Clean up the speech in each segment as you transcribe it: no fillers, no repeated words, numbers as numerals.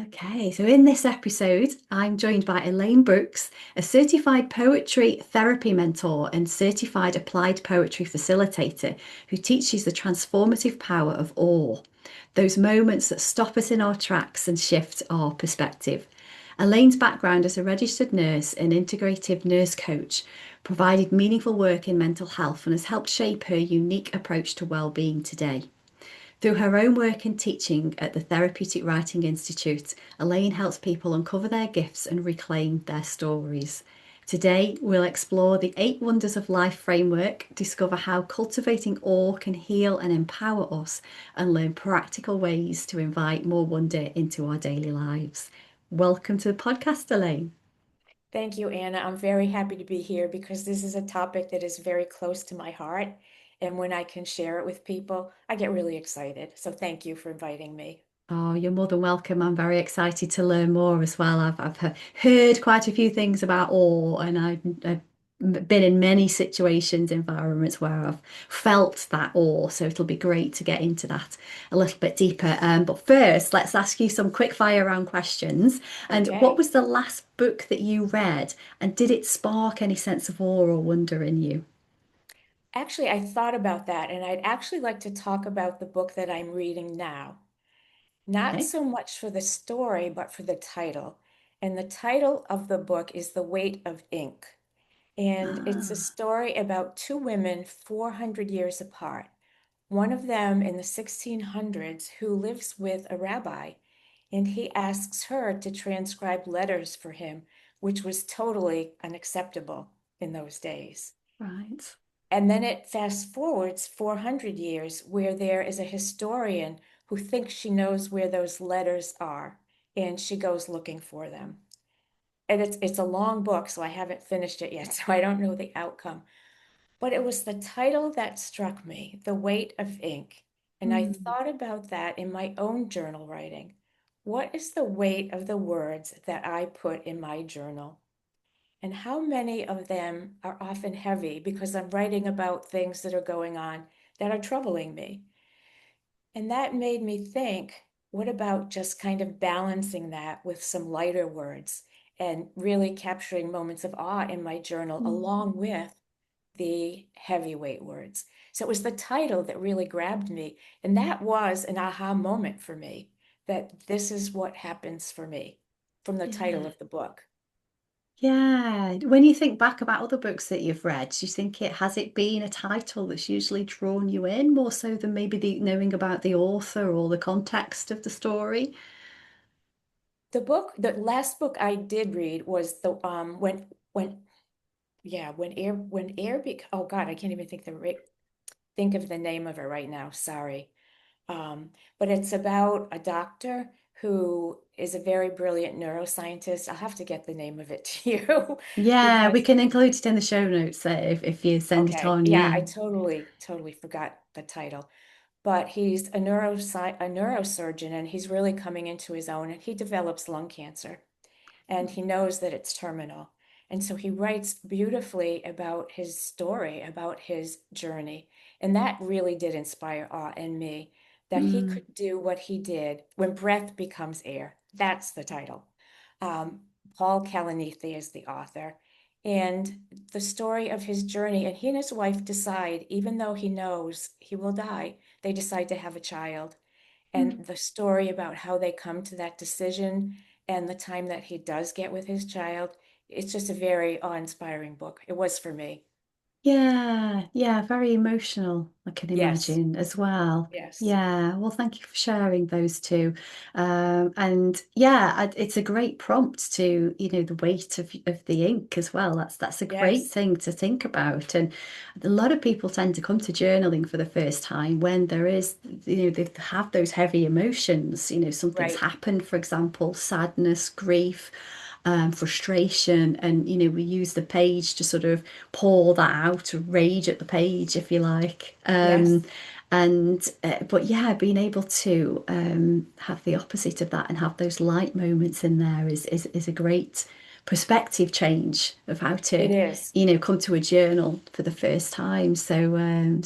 Okay, so in this episode, I'm joined by Elaine Brooks, a certified poetry therapy mentor and certified applied poetry facilitator who teaches the transformative power of awe, those moments that stop us in our tracks and shift our perspective. Elaine's background as a registered nurse and integrative nurse coach provided meaningful work in mental health and has helped shape her unique approach to well-being today. Through her own work and teaching at the Therapeutic Writing Institute, Elaine helps people uncover their gifts and reclaim their stories. Today, we'll explore the Eight Wonders of Life framework, discover how cultivating awe can heal and empower us, and learn practical ways to invite more wonder into our daily lives. Welcome to the podcast, Elaine. Thank you, Anna. I'm very happy to be here because this is a topic that is very close to my heart. And when I can share it with people, I get really excited. So thank you for inviting me. Oh, you're more than welcome. I'm very excited to learn more as well. I've heard quite a few things about awe, and I've been in many situations, environments where I've felt that awe. So it'll be great to get into that a little bit deeper. But first, let's ask you some quick fire round questions. And what Okay. was the last book that you read, and did it spark any sense of awe or wonder in you? Actually, I thought about that, and I'd actually like to talk about the book that I'm reading now. Not Okay. so much for the story, but for the title. And the title of the book is The Weight of Ink. And it's a Ah, story about two women 400 years apart. One of them in the 1600s who lives with a rabbi, and he asks her to transcribe letters for him, which was totally unacceptable in those days. right. And then it fast forwards 400 years where there is a historian who thinks she knows where those letters are, and she goes looking for them. And it's a long book, so I haven't finished it yet, so I don't know the outcome. But it was the title that struck me, The Weight of Ink. And I Hmm. thought about that in my own journal writing. What is the weight of the words that I put in my journal? And how many of them are often heavy because I'm writing about things that are going on that are troubling me? And that made me think, what about just kind of balancing that with some lighter words and really capturing moments of awe in my journal along with the heavyweight words. So it was the title that really grabbed me. And that was an aha moment for me that this is what happens for me from the title Yeah. of the book. Yeah. When you think back about other books that you've read, do you think it has it been a title that's usually drawn you in more so than maybe the knowing about the author or the context of the story? The last book I did read was the when yeah when air be oh God, I can't even think of the name of it right now. Sorry. But it's about a doctor who is a very brilliant neuroscientist. I'll have to get the name of it to you Yeah, we because, can include it in the show notes there if you send it okay, on. yeah, Yeah. I totally forgot the title. But he's a neurosurgeon and he's really coming into his own and he develops lung cancer and he knows that it's terminal. And so he writes beautifully about his story, about his journey. And that really did inspire awe in me that he Mm, could do what he did when breath becomes air. That's the title. Um, Paul Kalanithi is the author. And the story of his journey, and he and his wife decide, even though he knows he will die, they decide to have a child mm. and the story about how they come to that decision and the time that he does get with his child. It's just a very awe-inspiring book. It was for me. Yeah, yeah, very emotional, I can Yes, imagine as well. yes, Yeah, well, thank you for sharing those two. And yeah, it's a great prompt to, the weight of the ink as well. That's a great yes, thing to think about. And a lot of people tend to come to journaling for the first time when there is, they have those heavy emotions, something's right. happened, for example, sadness, grief, frustration, and we use the page to sort of pour that out, rage at the page, if you like. Yes, And but yeah, being able to have the opposite of that and have those light moments in there is a great perspective change of how to it is. come to a journal for the first time. So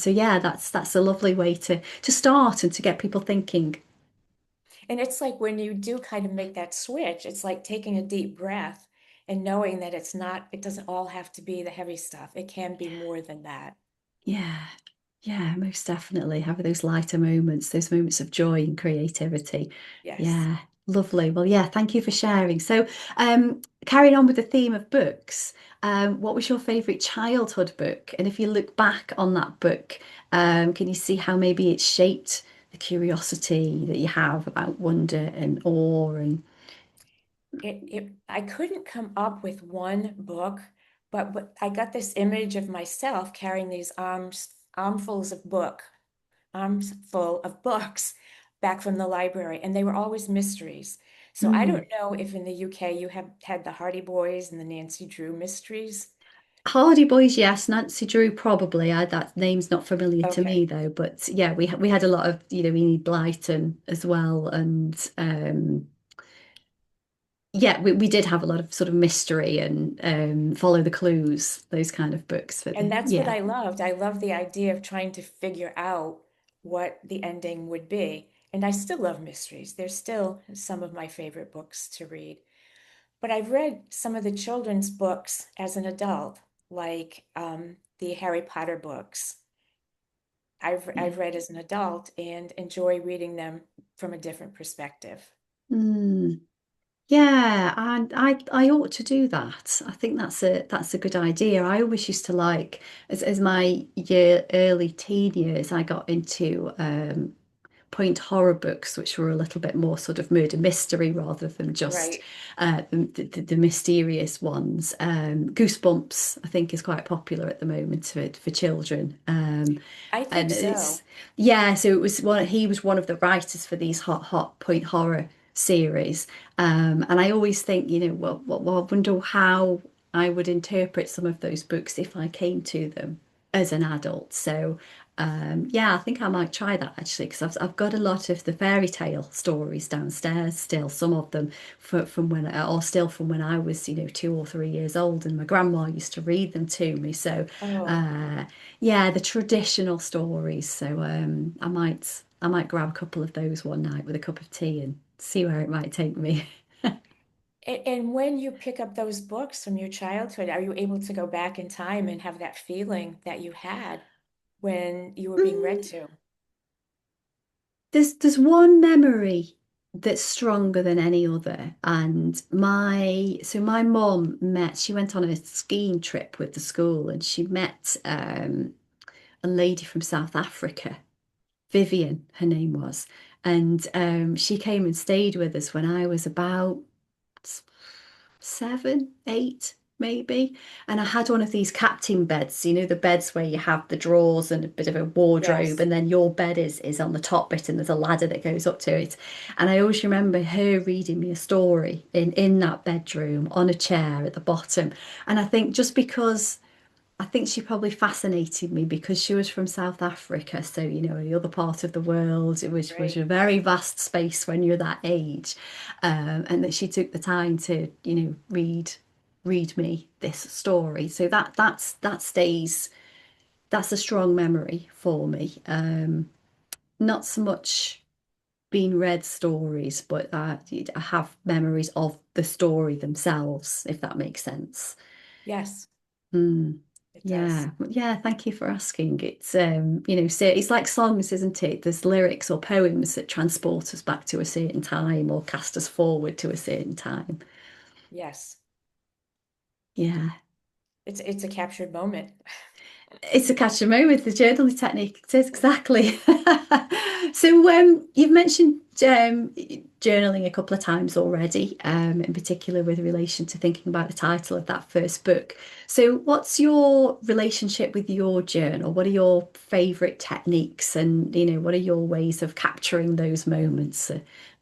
yeah, that's a lovely way to start and to get people thinking. And it's like when you do kind of make that switch, it's like taking a deep breath and knowing that it doesn't all have to be the heavy stuff. It can be more than that. Yeah, yeah, most definitely. Have those lighter moments, those moments of joy and creativity. Yes. Yeah, lovely. Well, yeah, thank you for sharing. So, carrying on with the theme of books, what was your favorite childhood book? And if you look back on that book, can you see how maybe it shaped the curiosity that you have about wonder and awe and I couldn't come up with one book, but I got this image of myself carrying these armfuls of arms full of books back from the library, and they were always mysteries. So I Hmm. don't know if in the UK you have had the Hardy Boys and the Nancy Drew mysteries. Hardy Boys, yes. Nancy Drew, probably. That name's not familiar to me Okay. though. But yeah, we had a lot of Enid Blyton as well, and yeah, we did have a lot of sort of mystery and follow the clues, those kind of books for And the that's what yeah. I loved. I loved the idea of trying to figure out what the ending would be. And I still love mysteries. They're still some of my favorite books to read. But I've read some of the children's books as an adult, like the Harry Potter books. Yeah. I've read as an adult and enjoy reading them from a different perspective. Mm. Yeah, and I ought to do that. I think that's a good idea. I always used to like as my early teen years, I got into point horror books, which were a little bit more sort of murder mystery rather than just Right. the mysterious ones. Goosebumps, I think, is quite popular at the moment for children. I think And so. it's yeah, so it was one. He was one of the writers for these hot point horror series, and I always think, I wonder how I would interpret some of those books if I came to them as an adult. So, yeah, I think I might try that actually because I've got a lot of the fairy tale stories downstairs still, some of them from when, or still from when I was, 2 or 3 years old, and my grandma used to read them to me. So, Oh, uh, yeah, the traditional stories. So, I might grab a couple of those one night with a cup of tea and see where it might take me. and when you pick up those books from your childhood, are you able to go back in time and have that feeling that you had when you were being read to? There's one memory that's stronger than any other, and my mom met. She went on a skiing trip with the school, and she met a lady from South Africa. Vivian, her name was, and she came and stayed with us when I was about 7, 8, maybe. And I had one of these captain beds, the beds where you have the drawers and a bit of a wardrobe, Yes. and then your bed is on the top bit, and there's a ladder that goes up to it. And I always remember her reading me a story in that bedroom on a chair at the bottom. And I think just because I think she probably fascinated me because she was from South Africa, so the other part of the world. It was Right. a very vast space when you're that age, and that she took the time to read me this story. So that stays. That's a strong memory for me. Not so much being read stories, but I have memories of the story themselves, if that makes sense. Yes, Mm. it does. Yeah, yeah, thank you for asking. So it's like songs, isn't it? There's lyrics or poems that transport us back to a certain time or cast us forward to a certain time. Yes. Yeah. It's a captured moment. It's a catch a moment, the journaling technique. It is exactly. So you've mentioned journaling a couple of times already, in particular with relation to thinking about the title of that first book. So what's your relationship with your journal? What are your favorite techniques, and what are your ways of capturing those moments,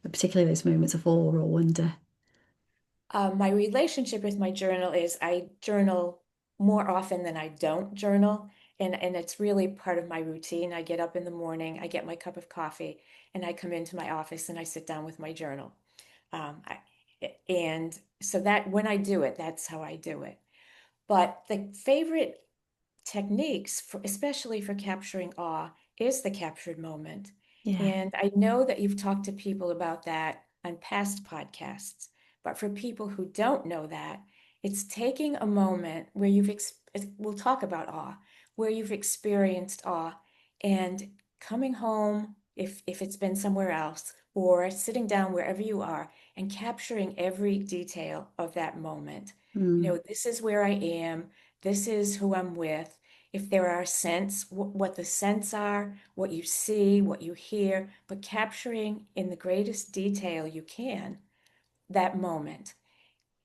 particularly those moments of awe or wonder? My relationship with my journal is I journal more often than I don't journal. And it's really part of my routine. I get up in the morning, I get my cup of coffee, and I come into my office and I sit down with my journal. And so that when I do it, that's how I do it. But the favorite techniques, especially for capturing awe, is the captured moment. Yeah. And I know that you've talked to people about that on past podcasts, but for people who don't know that, it's taking a moment where we'll talk about awe, where you've experienced awe and coming home, if it's been somewhere else, or sitting down wherever you are and capturing every detail of that moment. Mm. This is where I am, this is who I'm with. If there are scents, what the scents are, what you see, what you hear, but capturing in the greatest detail you can that moment.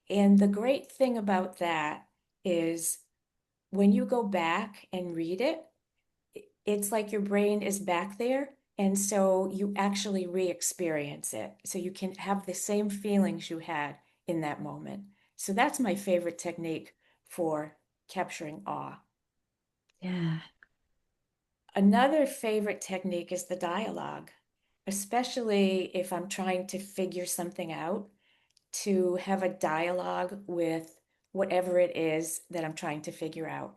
And the great thing about that is when you go back and read it, it's like your brain is back there. And so you actually re experience it. So you can have the same feelings you had in that moment. So that's my favorite technique for capturing awe. Yeah. Another favorite technique is the dialogue, especially if I'm trying to figure something out, to have a dialogue with whatever it is that I'm trying to figure out.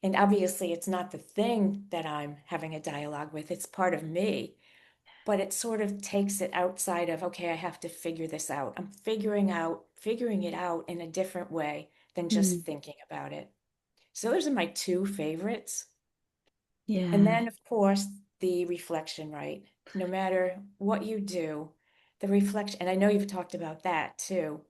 And obviously, it's not the thing that I'm having a dialogue with, it's part of me, but it sort of takes it outside of, okay, I have to figure this out. I'm figuring it out in a different way than just Mm. thinking about it. So those are my two favorites. And Yeah. then, of course, the reflection, right? No matter what you do, the reflection, and I know you've talked about that too,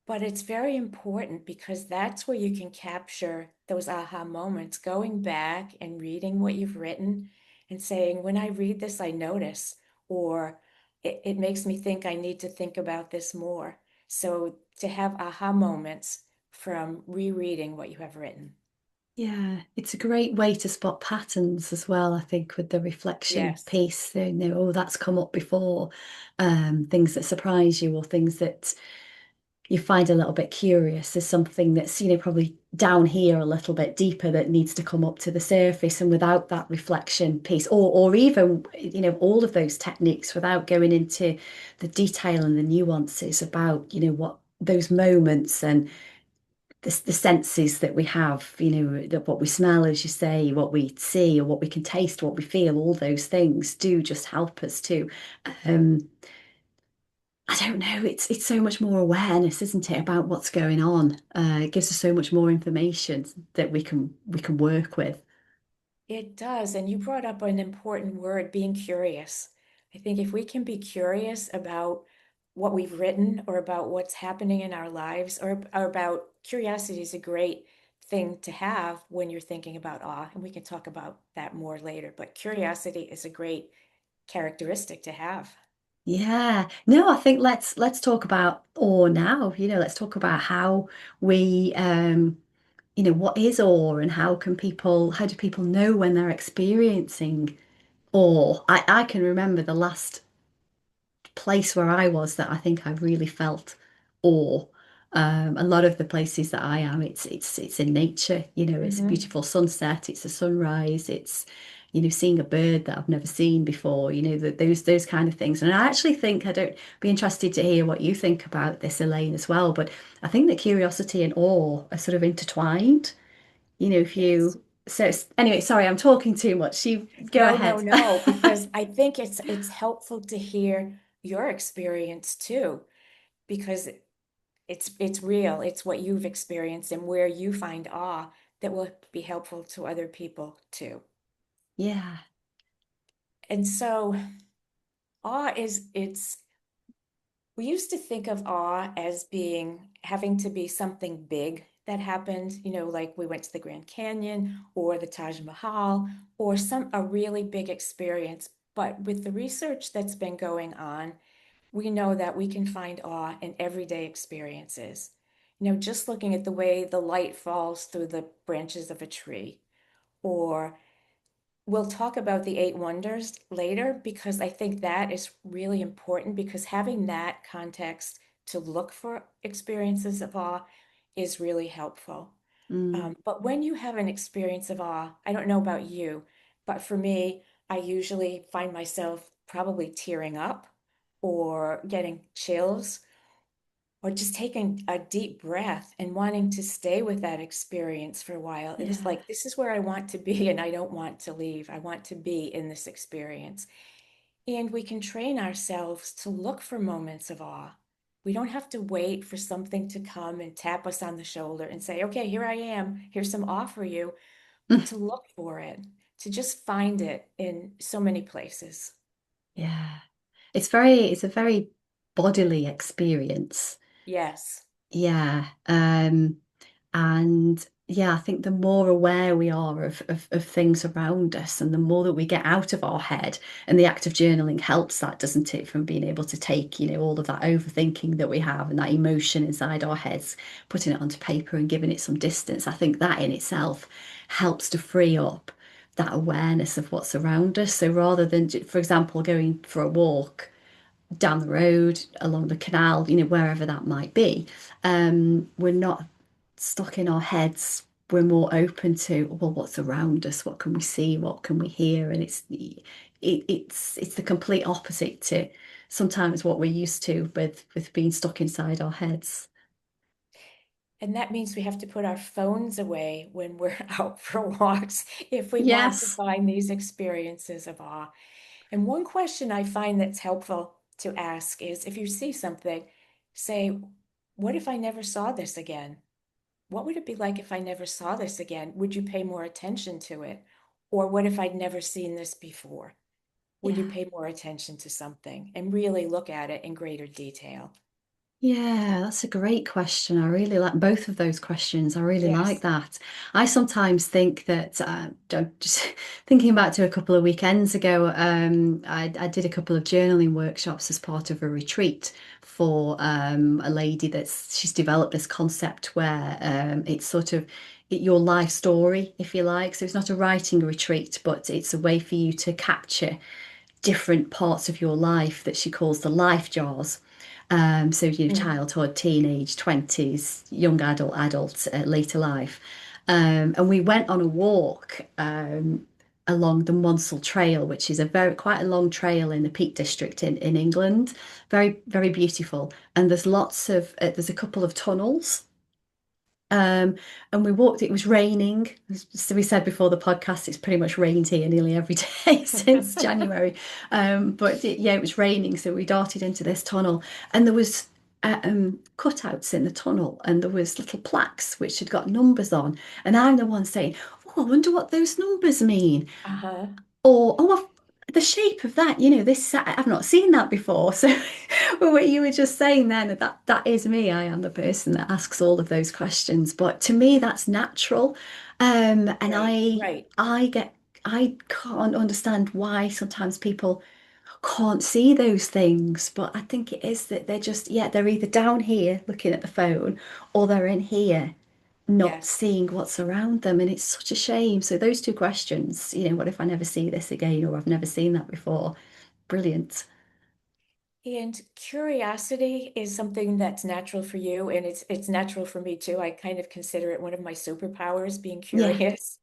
but it's very important because that's where you can capture those aha moments, going back and reading what you've written and saying, when I read this, I notice, or it makes me think I need to think about this more. So to have aha moments from rereading what you have written. Yeah, it's a great way to spot patterns as well, I think, with the reflection Yes. piece. Oh, that's come up before. Things that surprise you or things that you find a little bit curious. There's something that's, probably down here a little bit deeper that needs to come up to the surface. And without that reflection piece, or even, all of those techniques without going into the detail and the nuances about, what those moments and the senses that we have, what we smell, as you say, what we see, or what we can taste, what we feel, all those things do just help us to, um, I don't know, it's so much more awareness, isn't it, about what's going on. It gives us so much more information that we can work with. It does. And you brought up an important word, being curious. I think if we can be curious about what we've written or about what's happening in our lives, or about curiosity is a great thing to have when you're thinking about awe. And we can talk about that more later. But curiosity is a great characteristic to have. Yeah. No, I think let's talk about awe now. Let's talk about how we what is awe and how do people know when they're experiencing awe. I can remember the last place where I was that I think I really felt awe. A lot of the places that I am, it's in nature. It's a Hmm. beautiful sunset, it's a sunrise, it's seeing a bird that I've never seen before. Those kind of things. And I actually think I don't be interested to hear what you think about this, Elaine, as well. But I think that curiosity and awe are sort of intertwined. If Yes. you anyway, sorry, I'm talking too much. You go No, no, ahead. no, because I think it's helpful to hear your experience too, because it's real. It's what you've experienced and where you find awe that will be helpful to other people too. Yeah, And so awe is it's we used to think of awe as being having to be something big that happened, like we went to the Grand Canyon or the Taj Mahal or some a really big experience. But with the research that's been going on, we know that we can find awe in everyday experiences. Just looking at the way the light falls through the branches of a tree. Or we'll talk about the eight wonders later because I think that is really important because having that context to look for experiences of awe is really helpful. mm, But when you have an experience of awe, I don't know about you, but for me, I usually find myself probably tearing up or getting chills or just taking a deep breath and wanting to stay with that experience for a while. It is yeah, like, this is where I want to be and I don't want to leave. I want to be in this experience. And we can train ourselves to look for moments of awe. We don't have to wait for something to come and tap us on the shoulder and say, okay, here I am. Here's some awe for you. But to look for it, to just find it in so many places. Yeah. It's a very bodily experience. Yes. Yeah. And yeah, I think the more aware we are of things around us and the more that we get out of our head, and the act of journaling helps that, doesn't it? From being able to take, all of that overthinking that we have and that emotion inside our heads, putting it onto paper and giving it some distance. I think that in itself helps to free up that awareness of what's around us. So rather than, for example, going for a walk down the road, along the canal, wherever that might be, we're not stuck in our heads. We're more open to, well, what's around us? What can we see? What can we hear? And it's the complete opposite to sometimes what we're used to with being stuck inside our heads. And that means we have to put our phones away when we're out for walks if we want to Yes. find these experiences of awe. And one question I find that's helpful to ask is if you see something, say, what if I never saw this again? What would it be like if I never saw this again? Would you pay more attention to it? Or what if I'd never seen this before? Would you Yeah. pay more attention to something and really look at it in greater detail? Yeah, that's a great question. I really like both of those questions. I really like Yes. that. I sometimes think that, just thinking back to a couple of weekends ago, I did a couple of journaling workshops as part of a retreat for a lady she's developed this concept where it's sort of your life story, if you like. So it's not a writing retreat, but it's a way for you to capture different parts of your life that she calls the life jars. So, Mm. childhood, teenage, 20s, young adult, later life. And we went on a walk along the Monsell Trail, which is a very quite a long trail in the Peak District in England. Very, very beautiful. And there's a couple of tunnels. Um, and we walked, it was raining. So we said before the podcast, it's pretty much rained here nearly every day since January. Yeah, it was raining. So we darted into this tunnel and there was cutouts in the tunnel and there was little plaques which had got numbers on. And I'm the one saying, oh, I wonder what those numbers mean. Uh-huh. Or, the shape of that, I've not seen that before. So, well, what you were just saying then, that is me. I am the person that asks all of those questions. But to me, that's natural. And Right, I, right. I get, I can't understand why sometimes people can't see those things. But I think it is that they're either down here looking at the phone or they're in here not Yes. seeing what's around them. And it's such a shame. So those two questions, what if I never see this again or I've never seen that before? Brilliant. And curiosity is something that's natural for you, and it's natural for me too. I kind of consider it one of my superpowers, being Yeah. curious.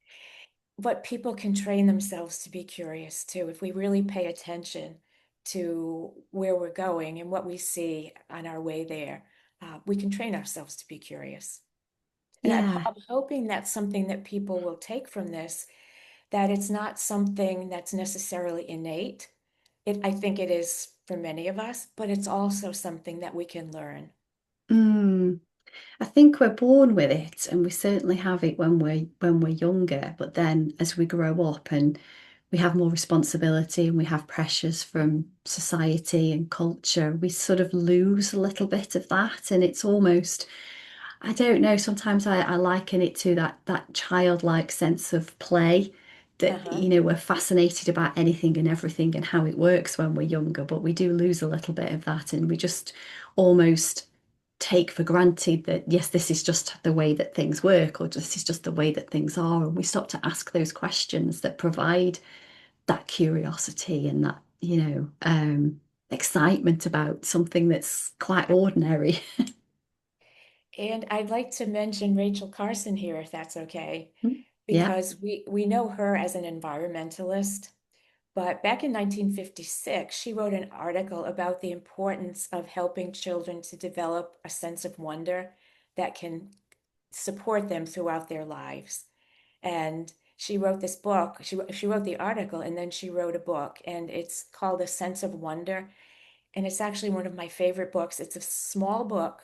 But people can train themselves to be curious too. If we really pay attention to where we're going and what we see on our way there, we can train ourselves to be curious. And Yeah. I'm hoping that's something that people will take from this, that it's not something that's necessarily innate. I think it is for many of us, but it's also something that we can learn. Mm. I think we're born with it and we certainly have it when we're younger, but then as we grow up and we have more responsibility and we have pressures from society and culture, we sort of lose a little bit of that. And it's almost, I don't know, sometimes I liken it to that childlike sense of play that, Uh-huh. we're fascinated about anything and everything and how it works when we're younger, but we do lose a little bit of that and we just almost take for granted that, yes, this is just the way that things work, or this is just the way that things are. And we stop to ask those questions that provide that curiosity and that, excitement about something that's quite ordinary. And I'd like to mention Rachel Carson here, if that's okay, Yeah. because we know her as an environmentalist. But back in 1956, she wrote an article about the importance of helping children to develop a sense of wonder that can support them throughout their lives. And she wrote this book. She wrote the article and then she wrote a book, and it's called A Sense of Wonder. And it's actually one of my favorite books. It's a small book,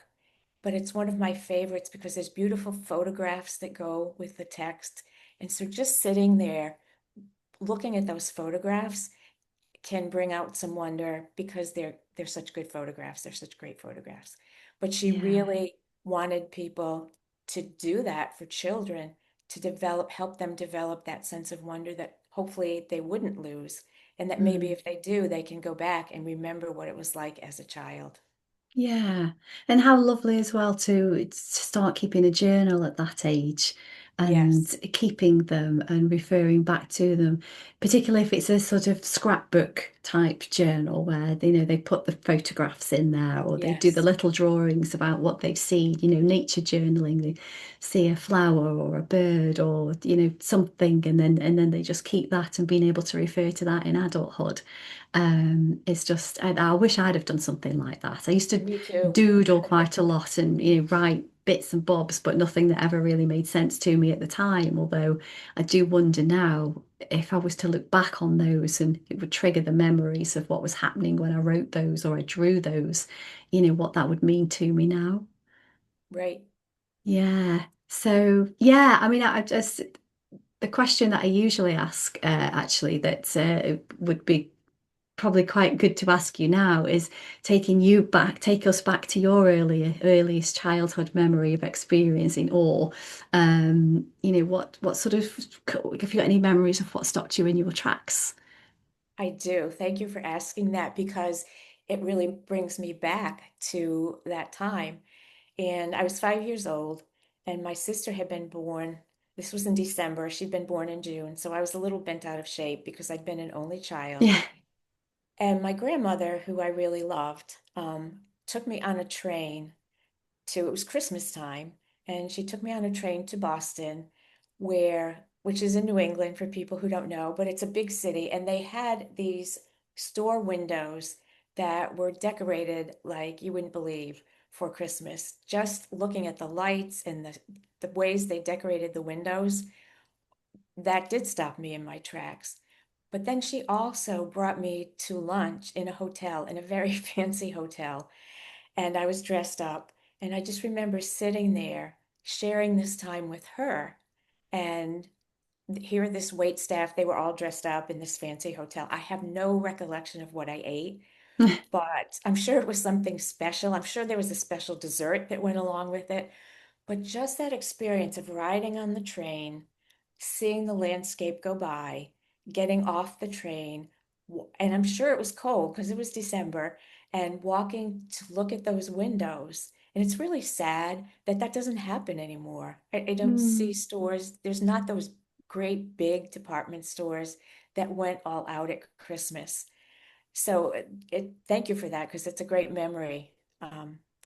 but it's one of my favorites because there's beautiful photographs that go with the text. And so just sitting there looking at those photographs can bring out some wonder because they're such good photographs. They're such great photographs. But she Yeah. really wanted people to do that for children, to help them develop that sense of wonder that hopefully they wouldn't lose. And that maybe Mm. if they do, they can go back and remember what it was like as a child. Yeah. And how lovely as well to start keeping a journal at that age and Yes, keeping them and referring back to them, particularly if it's a sort of scrapbook type journal where they put the photographs in there or they do the yes, little drawings about what they've seen, nature journaling, they see a flower or a bird or something and then they just keep that and being able to refer to that in adulthood. It's just, I wish I'd have done something like that. I used to me too. doodle quite a lot and write bits and bobs, but nothing that ever really made sense to me at the time. Although I do wonder now if I was to look back on those and it would trigger the memories of what was happening when I wrote those or I drew those, what that would mean to me now. Right. Yeah. So yeah, I mean, I just the question that I usually ask, actually, that would be probably quite good to ask you now is take us back to your earliest childhood memory of experiencing awe. What sort of, have you got any memories of what stopped you in your tracks? I do. Thank you for asking that because it really brings me back to that time. And I was 5 years old, and my sister had been born. This was in December. She'd been born in June. So I was a little bent out of shape because I'd been an only child. Yeah. And my grandmother, who I really loved, took me on a train it was Christmas time, and she took me on a train to Boston, which is in New England for people who don't know, but it's a big city, and they had these store windows that were decorated like you wouldn't believe for Christmas. Just looking at the lights and the ways they decorated the windows, that did stop me in my tracks. But then she also brought me to lunch in a hotel, in a very fancy hotel, and I was dressed up. And I just remember sitting there sharing this time with her. And here, this wait staff, they were all dressed up in this fancy hotel. I have no recollection of what I ate, but I'm sure it was something special. I'm sure there was a special dessert that went along with it. But just that experience of riding on the train, seeing the landscape go by, getting off the train, and I'm sure it was cold because it was December, and walking to look at those windows. And it's really sad that that doesn't happen anymore. I don't see Hmm. stores, there's not those great big department stores that went all out at Christmas. So thank you for that because it's a great memory,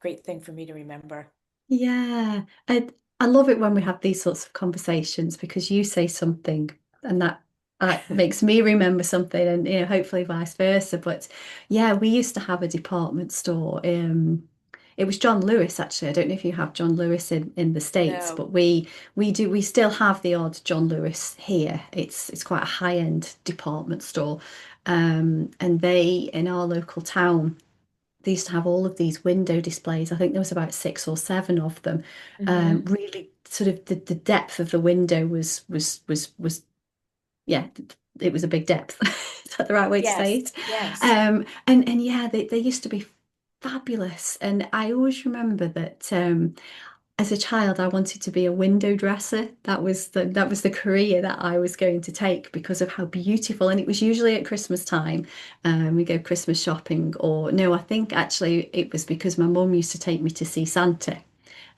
great thing for me to remember. Yeah, I love it when we have these sorts of conversations because you say something and that makes me remember something, and hopefully vice versa. But yeah, we used to have a department store. It was John Lewis actually. I don't know if you have John Lewis in the States, No. but we still have the odd John Lewis here. It's quite a high-end department store, and they in our local town they used to have all of these window displays. I think there was about six or seven of them. Hmm. Really, sort of the depth of the window was yeah, it was a big depth. Is that the right way to say Yes, it? yes. And yeah, they used to be fabulous. And I always remember that as a child, I wanted to be a window dresser. That was the career that I was going to take because of how beautiful. And it was usually at Christmas time. We go Christmas shopping, or no, I think actually it was because my mum used to take me to see Santa.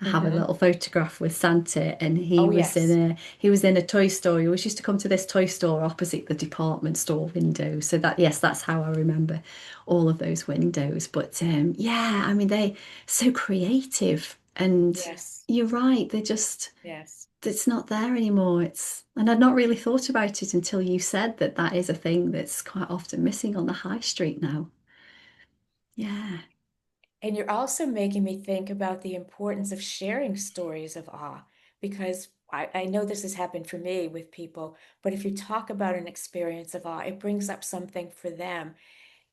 I have a Hmm. little photograph with Santa, and he Oh, was in yes. a toy store. He always used to come to this toy store opposite the department store window. So that yes, that's how I remember all of those windows. But yeah, I mean they so creative, and Yes, you're right. They just yes. it's not there anymore. And I'd not really thought about it until you said that that is a thing that's quite often missing on the high street now. Yeah. And you're also making me think about the importance of sharing stories of awe because I know this has happened for me with people, but if you talk about an experience of awe, it brings up something for them.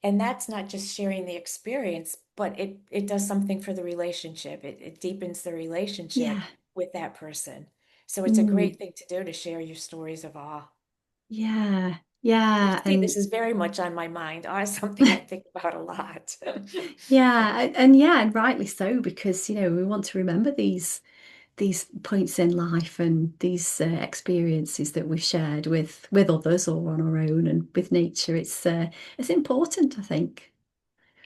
And that's not just sharing the experience, but it does something for the relationship. It deepens the Yeah. relationship with that person. So it's a great Mm. thing to do to share your stories of awe. Yeah. You Yeah. see, this And is very much on my mind. Awe is something I think about a lot. yeah, and yeah, and rightly so, because we want to remember these points in life and these experiences that we've shared with others or on our own and with nature. It's important, I think.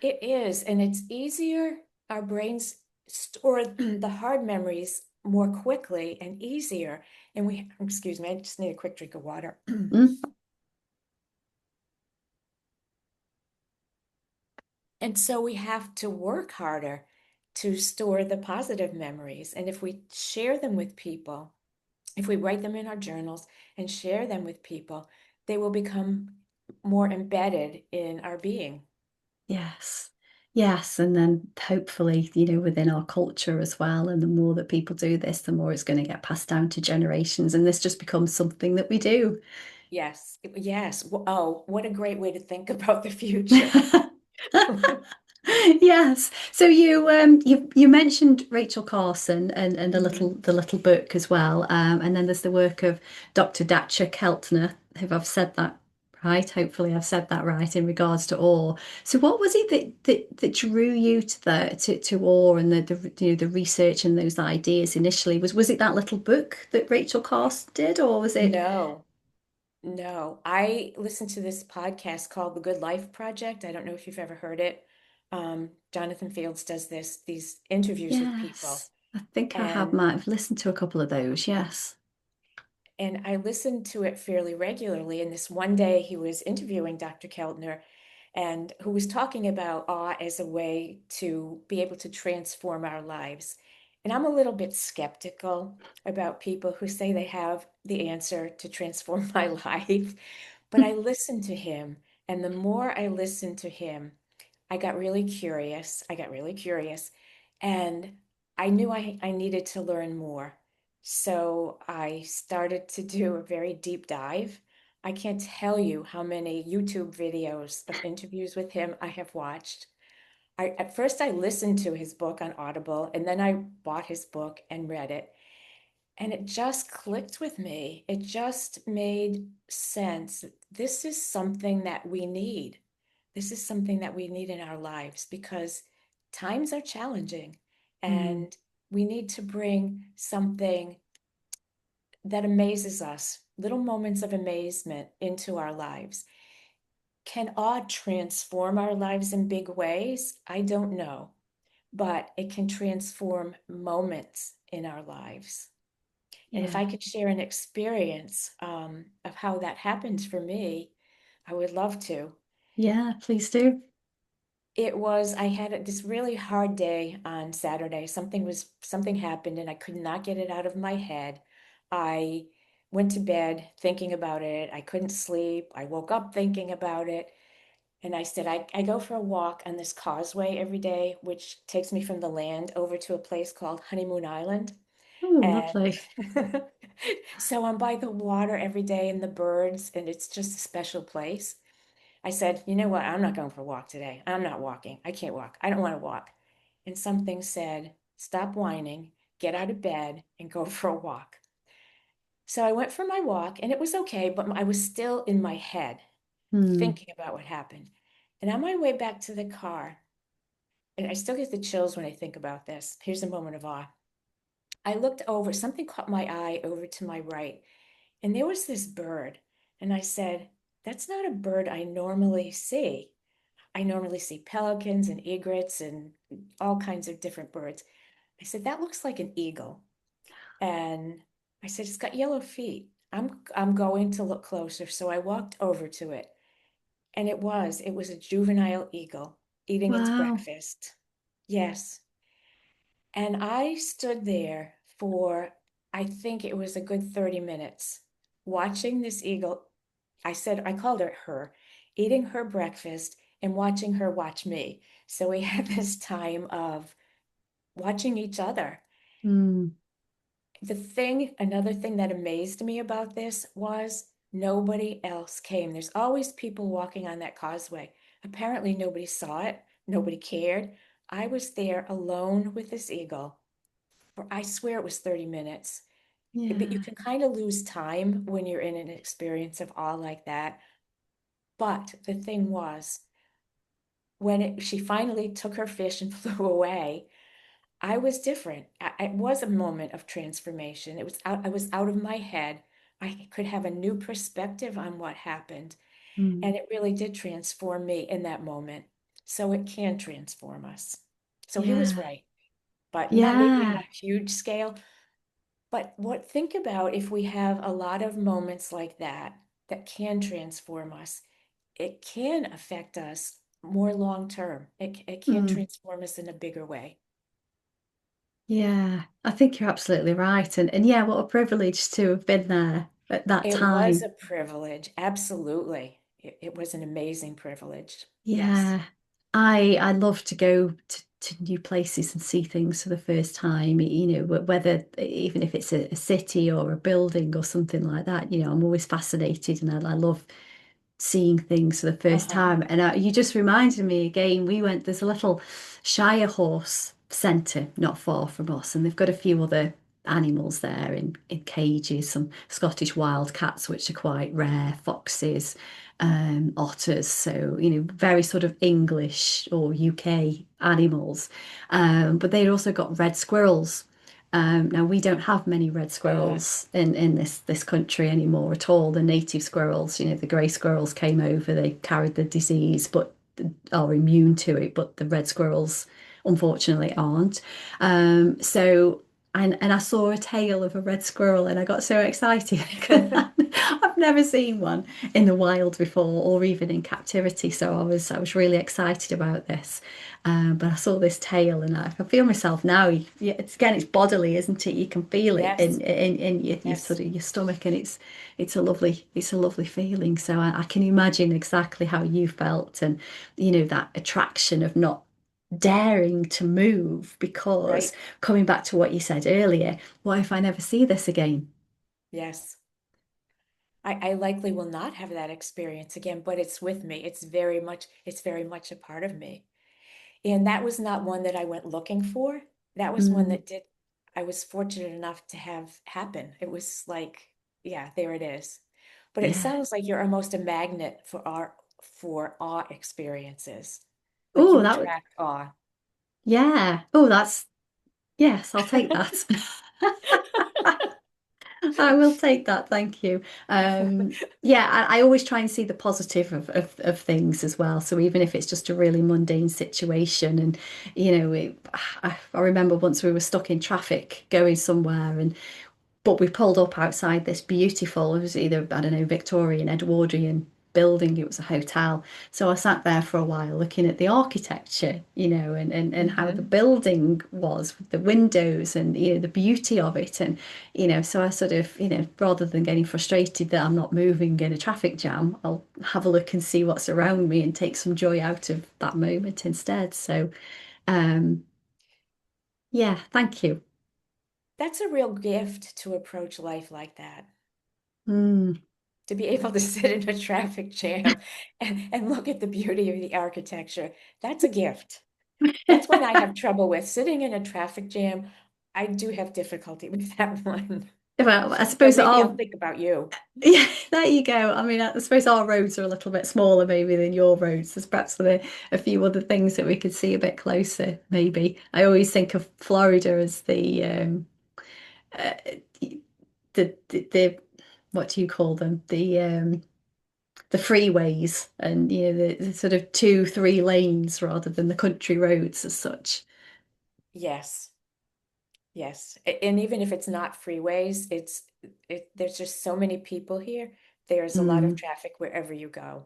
It is, and it's easier. Our brains store the hard memories more quickly and easier. And excuse me, I just need a quick drink of water. Mm, And so we have to work harder to store the positive memories. And if we share them with people, if we write them in our journals and share them with people, they will become more embedded in our being. yes. Yes, and then hopefully, within our culture as well. And the more that people do this, the more it's going to get passed down to generations. And this just becomes something that we do. Yes, yes. Oh, what a great way to think about the future. Yes. So you mentioned Rachel Carson and Mhm. the little book as well. And then there's the work of Dr. Dacher Keltner, if I've said that right. Hopefully I've said that right in regards to awe. So what was it that drew you to to awe and the research and those ideas initially? Was it that little book that Rachel Carson did, or was it? No, no. I listened to this podcast called The Good Life Project. I don't know if you've ever heard it. Jonathan Fields does these interviews with people. Yes. I think I have And might have listened to a couple of those. Yes. and I listened to it fairly regularly. And this one day he was interviewing Dr. Keltner and who was talking about awe as a way to be able to transform our lives. And I'm a little bit skeptical about people who say they have the answer to transform my life. But I listened to him, and the more I listened to him, I got really curious. I got really curious, and I knew I needed to learn more. So I started to do a very deep dive. I can't tell you how many YouTube videos of interviews with him I have watched. At first I listened to his book on Audible, and then I bought his book and read it. And it just clicked with me. It just made sense. This is something that we need. This is something that we need in our lives because times are challenging Mm, and we need to bring something that amazes us, little moments of amazement into our lives. Can awe transform our lives in big ways? I don't know, but it can transform moments in our lives. And if yeah. I could share an experience of how that happened for me, I would love to. Yeah, please do. I had this really hard day on Saturday. Something happened and I could not get it out of my head. I went to bed thinking about it. I couldn't sleep. I woke up thinking about it. And I said, I go for a walk on this causeway every day, which takes me from the land over to a place called Honeymoon Island. Oh, And lovely. so I'm by the water every day and the birds, and it's just a special place. I said, you know what? I'm not going for a walk today. I'm not walking. I can't walk. I don't want to walk. And something said, stop whining, get out of bed, and go for a walk. So I went for my walk, and it was okay, but I was still in my head Hmm. thinking about what happened. And on my way back to the car, and I still get the chills when I think about this. Here's a moment of awe. I looked over, something caught my eye over to my right, and there was this bird. And I said, that's not a bird I normally see. I normally see pelicans and egrets and all kinds of different birds. I said, that looks like an eagle. And I said, it's got yellow feet. I'm going to look closer. So I walked over to it, and it was a juvenile eagle eating its Wow. breakfast. Yes. And I stood there for, I think it was a good 30 minutes watching this eagle. I called her, eating her breakfast and watching her watch me. So we had this time of watching each other. Hmm. Another thing that amazed me about this was nobody else came. There's always people walking on that causeway. Apparently, nobody saw it, nobody cared. I was there alone with this eagle for, I swear it was 30 minutes. But you Yeah. can kind of lose time when you're in an experience of awe like that. But the thing was, she finally took her fish and flew away, I was different. It was a moment of transformation. I was out of my head. I could have a new perspective on what happened. Mm. And it really did transform me in that moment. So it can transform us. So he was Yeah. right, but not maybe on Yeah. a huge scale. But think about if we have a lot of moments like that that can transform us, it can affect us more long term. It can Mm. transform us in a bigger way. Yeah. I think you're absolutely right. And yeah, what a privilege to have been there at that It was time. a privilege. Absolutely. It was an amazing privilege. Yes. Yeah. I love to go to new places and see things for the first time, whether even if it's a city or a building or something like that, I'm always fascinated and I love seeing things for the first Uh-huh. time. And you just reminded me again, there's a little Shire horse centre not far from us, and they've got a few other animals there in cages, some Scottish wild cats, which are quite rare, foxes, otters. So, very sort of English or UK animals. But they've also got red squirrels. Now we don't have many red Uh, squirrels in this country anymore at all. The native squirrels, the grey squirrels came over, they carried the disease, but are immune to it. But the red squirrels, unfortunately, aren't. So. And I saw a tail of a red squirrel and I got so excited because I've never seen one in the wild before or even in captivity. So I was really excited about this. But I saw this tail and I can feel myself now. Yeah, it's bodily, isn't it? You can feel it yes. in your Yes. sort of your stomach, and it's a lovely feeling. So I can imagine exactly how you felt, and that attraction of not daring to move because Right. coming back to what you said earlier, what if I never see this again? Yes. I likely will not have that experience again, but it's with me. It's very much a part of me. And that was not one that I went looking for. That was one Mm, that I was fortunate enough to have happen. It was like, yeah, there it is. But it yeah. sounds like you're almost a magnet for awe experiences. Like Oh, you that would, attract awe. yeah. Oh, yes, I'll take that. I will take that, thank you. Yeah, I always try and see the positive of things as well. So even if it's just a really mundane situation, and I remember once we were stuck in traffic going somewhere, but we pulled up outside this beautiful, it was either, I don't know, Victorian, Edwardian building, it was a hotel. So I sat there for a while looking at the architecture, and how the Hmm. building was with the windows and, the beauty of it. And, so I sort of, rather than getting frustrated that I'm not moving in a traffic jam, I'll have a look and see what's around me and take some joy out of that moment instead. So, um, yeah, thank you. That's a real gift to approach life like that. Mm. To be able to sit in a traffic jam and look at the beauty of the architecture. That's a gift. That's one I have trouble with. Sitting in a traffic jam, I do have difficulty with that one. Well, I So suppose maybe I'll our think about you. yeah, there you go. I mean, I suppose our roads are a little bit smaller maybe than your roads. There's perhaps a few other things that we could see a bit closer, maybe. I always think of Florida as uh, the what do you call them? The freeways and the sort of two, three lanes rather than the country roads as such. Yes, yes. And even if it's not freeways, there's just so many people here. There's a lot of Mm, traffic wherever you go.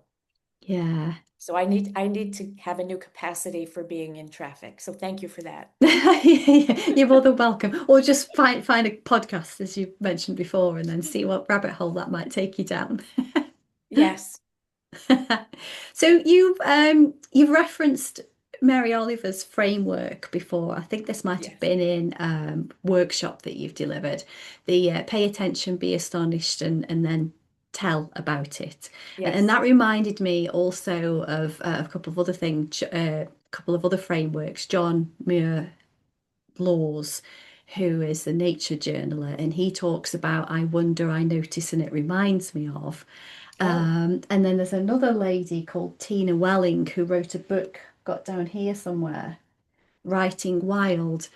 yeah. So I need to have a new capacity for being in traffic. So thank you for that. You're more than welcome. Or just find a podcast, as you mentioned before, and then see what rabbit hole that might take you down. Yes. So you've referenced Mary Oliver's framework before. I think this might have Yes. been in workshop that you've delivered. The pay attention, be astonished, and then tell about it. And Yes. that reminded me also of a couple of other things, a couple of other frameworks. John Muir Laws, who is a nature journaler, and he talks about I wonder, I notice, and it reminds me of. Oh, And then there's another lady called Tina Welling who wrote a book, got down here somewhere, Writing Wild.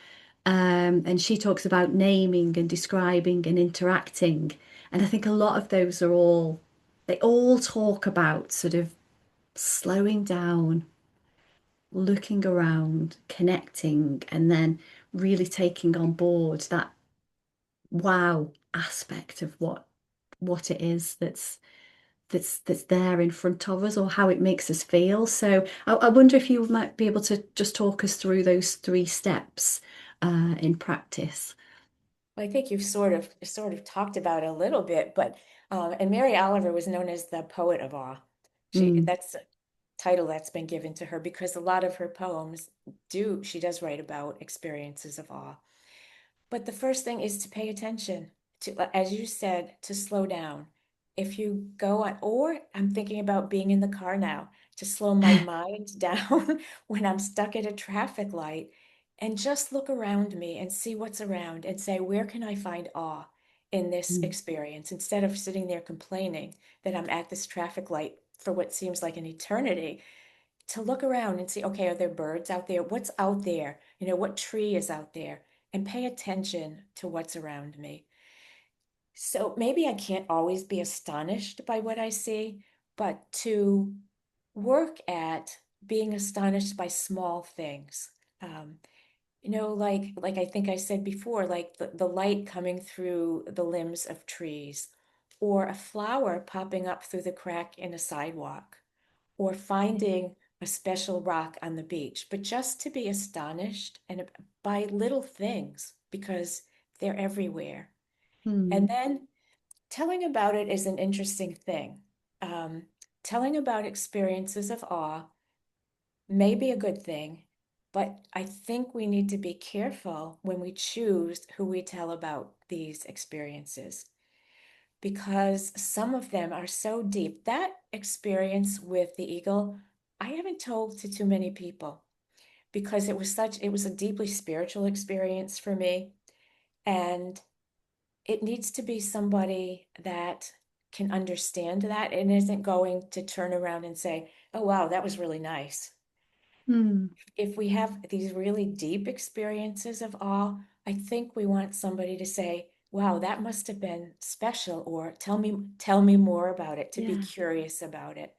And she talks about naming and describing and interacting. And I think a lot of those are all, they all talk about sort of slowing down, looking around, connecting, and then really taking on board that wow aspect of what it is that's there in front of us or how it makes us feel. So I wonder if you might be able to just talk us through those three steps in practice. well, I think you've sort of talked about it a little bit, but and Mary Oliver was known as the poet of awe. Mm, That's a title that's been given to her because a lot of her poems she does write about experiences of awe. But the first thing is to pay attention to, as you said, to slow down. If you go on, or I'm thinking about being in the car now, to slow my mind down when I'm stuck at a traffic light and just look around me and see what's around and say, where can I find awe in this mm, experience? Instead of sitting there complaining that I'm at this traffic light for what seems like an eternity, to look around and see, okay, are there birds out there? What's out there? What tree is out there? And pay attention to what's around me. So maybe I can't always be astonished by what I see, but to work at being astonished by small things. Um, like I think I said before, like the light coming through the limbs of trees, or a flower popping up through the crack in a sidewalk, or finding a special rock on the beach, but just to be astonished and by little things because they're everywhere. And mm, then telling about it is an interesting thing. Telling about experiences of awe may be a good thing, but I think we need to be careful when we choose who we tell about these experiences because some of them are so deep. That experience with the eagle, I haven't told to too many people because it was a deeply spiritual experience for me. And it needs to be somebody that can understand that and isn't going to turn around and say, oh, wow, that was really nice. mm. If we have these really deep experiences of awe, I think we want somebody to say, wow, that must have been special, or tell me more about it, to be Yeah. curious about it.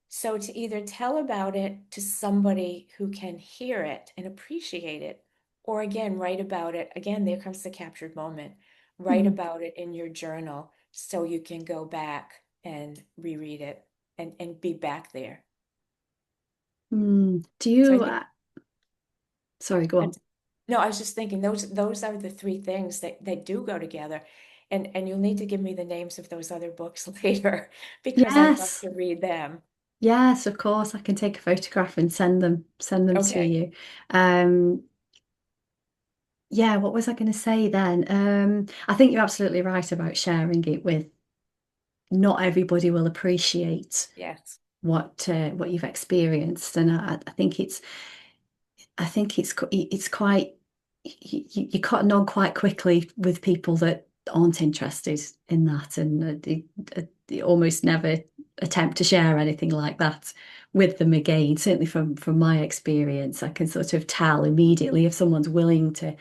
So to either tell about it to somebody who can hear it and appreciate it, or again, write about it. Again, there comes the captured moment. Write Mm, about it in your journal so you can go back and reread it and be back there. mm. Do So I you, think sorry, go on. that's, no, I was just thinking those are the three things that do go together. And you'll need to give me the names of those other books later because I'd love Yes. to read them. Yes, of course. I can take a photograph and send them to Okay. you. Um, yeah, what was I going to say then? I think you're absolutely right about sharing it with not everybody will appreciate Yes. what you've experienced, and I think it's quite you cotton on quite quickly with people that aren't interested in that, and they almost never attempt to share anything like that with them again. Certainly from my experience, I can sort of tell immediately if someone's willing to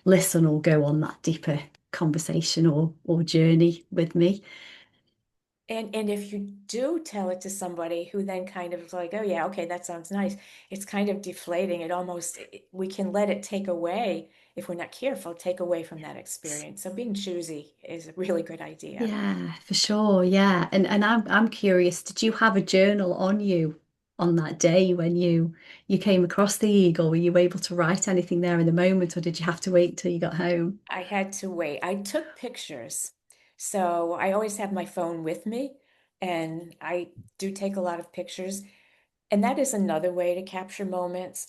listen or go on that deeper conversation or journey with me. And if you do tell it to somebody who then kind of is like, oh yeah, okay, that sounds nice, it's kind of deflating. We can let it take away, if we're not careful, take away from that experience. So being choosy is a really good idea. Yeah, for sure. Yeah. And I'm curious, did you have a journal on you on that day when you came across the eagle? Were you able to write anything there in the moment, or did you have to wait till you got home? I had to wait. I took pictures. So I always have my phone with me and I do take a lot of pictures. And that is another way to capture moments,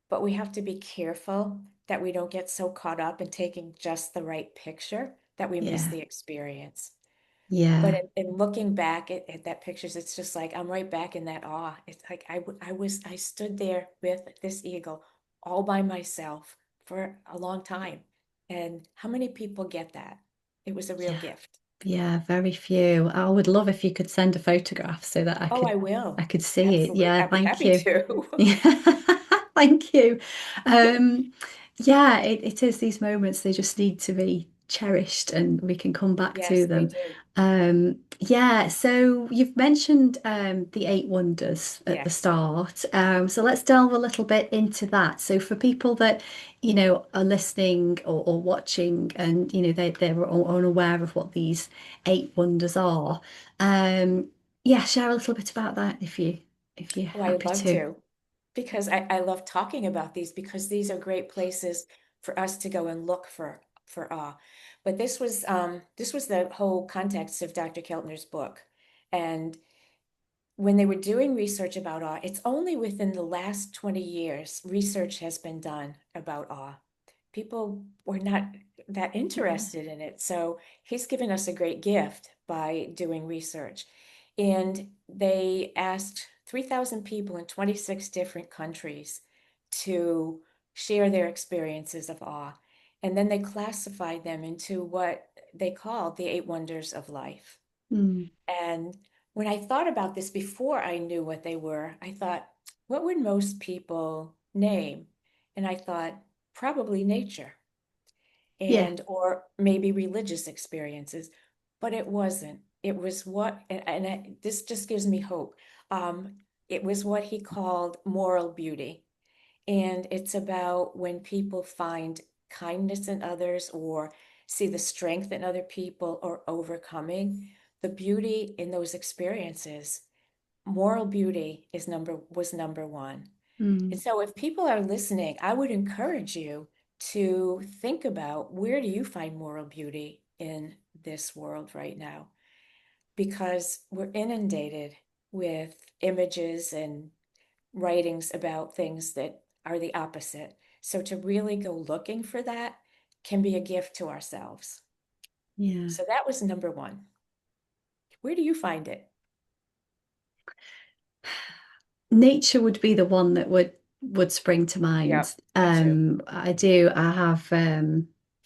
but we have to be careful that we don't get so caught up in taking just the right picture that we miss Yeah. the experience. But Yeah. in looking back at that pictures, it's just like I'm right back in that awe. It's like I stood there with this eagle all by myself for a long time. And how many people get that? It was a real Yeah. gift. Yeah, very few. I would love if you could send a photograph so that Oh, I I will. could see it. Absolutely. Yeah, I'd be thank happy you. to. Yeah, thank you. Yeah, it is these moments, they just need to be cherished and we can come back to Yes, they them. do. Yeah, so you've mentioned the eight wonders at the Yes. start. So let's delve a little bit into that. So for people that, are listening or watching and, they're unaware of what these eight wonders are, yeah, share a little bit about that if you're Oh, I'd happy love to. to. Because I love talking about these because these are great places for us to go and look for awe. But this was the whole context of Dr. Keltner's book. And when they were doing research about awe, it's only within the last 20 years research has been done about awe. People were not that Yeah. interested in it. So he's given us a great gift by doing research. And they asked 3,000 people in 26 different countries to share their experiences of awe. And then they classified them into what they called the eight wonders of life. Mm, And when I thought about this before I knew what they were, I thought, what would most people name? And I thought, probably nature yeah. and or maybe religious experiences, but it wasn't. It was what, this just gives me hope. It was what he called moral beauty. And it's about when people find kindness in others or see the strength in other people or overcoming the beauty in those experiences. Moral beauty was number one. Mm, And so if people are listening, I would encourage you to think about where do you find moral beauty in this world right now? Because we're inundated with images and writings about things that are the opposite. So to really go looking for that can be a gift to ourselves. yeah. So that was number one. Where do you find it? Nature would be the one that would spring to mind. Yep, me too. I do. I have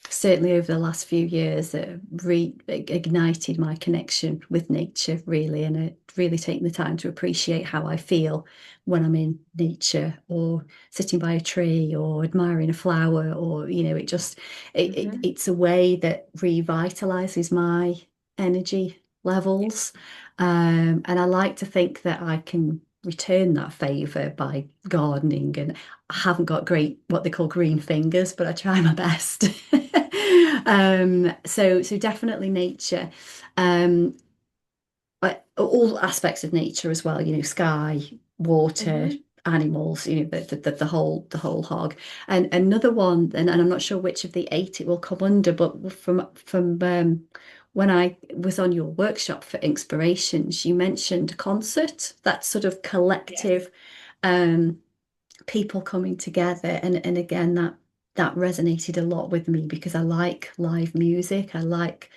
certainly over the last few years reignited my connection with nature really, and really taking the time to appreciate how I feel when I'm in nature or sitting by a tree or admiring a flower or it just Hmm. it's a way that revitalizes my energy levels. And I like to think that I can return that favour by gardening. And I haven't got great what they call green fingers, but I try my best. So definitely nature. Um, but all aspects of nature as well, sky, water, Hmm. animals, the whole hog. And another one, and I'm not sure which of the eight it will come under, but from when I was on your workshop for inspirations, you mentioned concert, that sort of Yes. collective um people coming together, and again that resonated a lot with me because I like live music. I like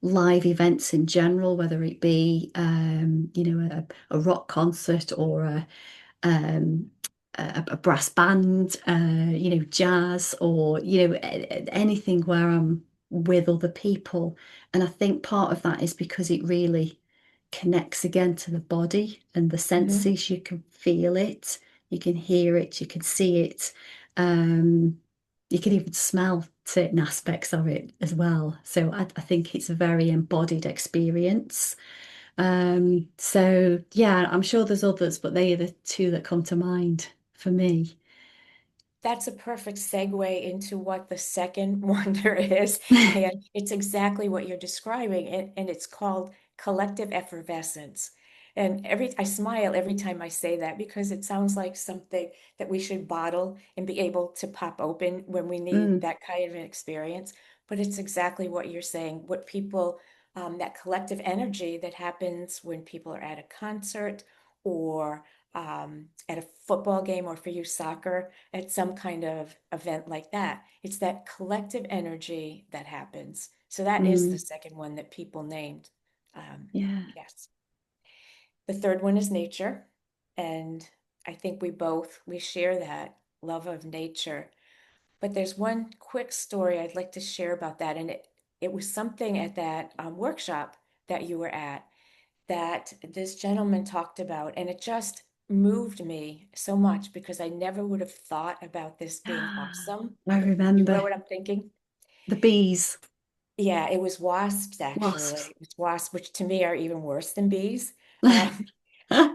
live events in general, whether it be a rock concert or um, a brass band, jazz, or anything where I'm with other people. And I think part of that is because it really connects again to the body and the Hmm. senses. You can feel it, you can hear it, you can see it. Um, you can even smell certain aspects of it as well. So I think it's a very embodied experience. So yeah, I'm sure there's others, but they are the two that come to mind for me. That's a perfect segue into what the second wonder is. And it's exactly what you're describing. And it's called collective effervescence. And I smile every time I say that because it sounds like something that we should bottle and be able to pop open when we need Mm, that kind of an experience. But it's exactly what you're saying, what people, that collective energy that happens when people are at a concert or at a football game, or for you soccer, at some kind of event like that. It's that collective energy that happens. So that is the Mm, second one that people named. Um, yeah. yes. The third one is nature. And I think we share that love of nature. But there's one quick story I'd like to share about that. And it was something at that workshop that you were at that this gentleman talked about. And it just moved me so much because I never would have thought about this being awesome. I You know remember what I'm thinking? the bees, Yeah, it was wasps, actually. wasps. It was wasps, which to me are even worse than bees. Um,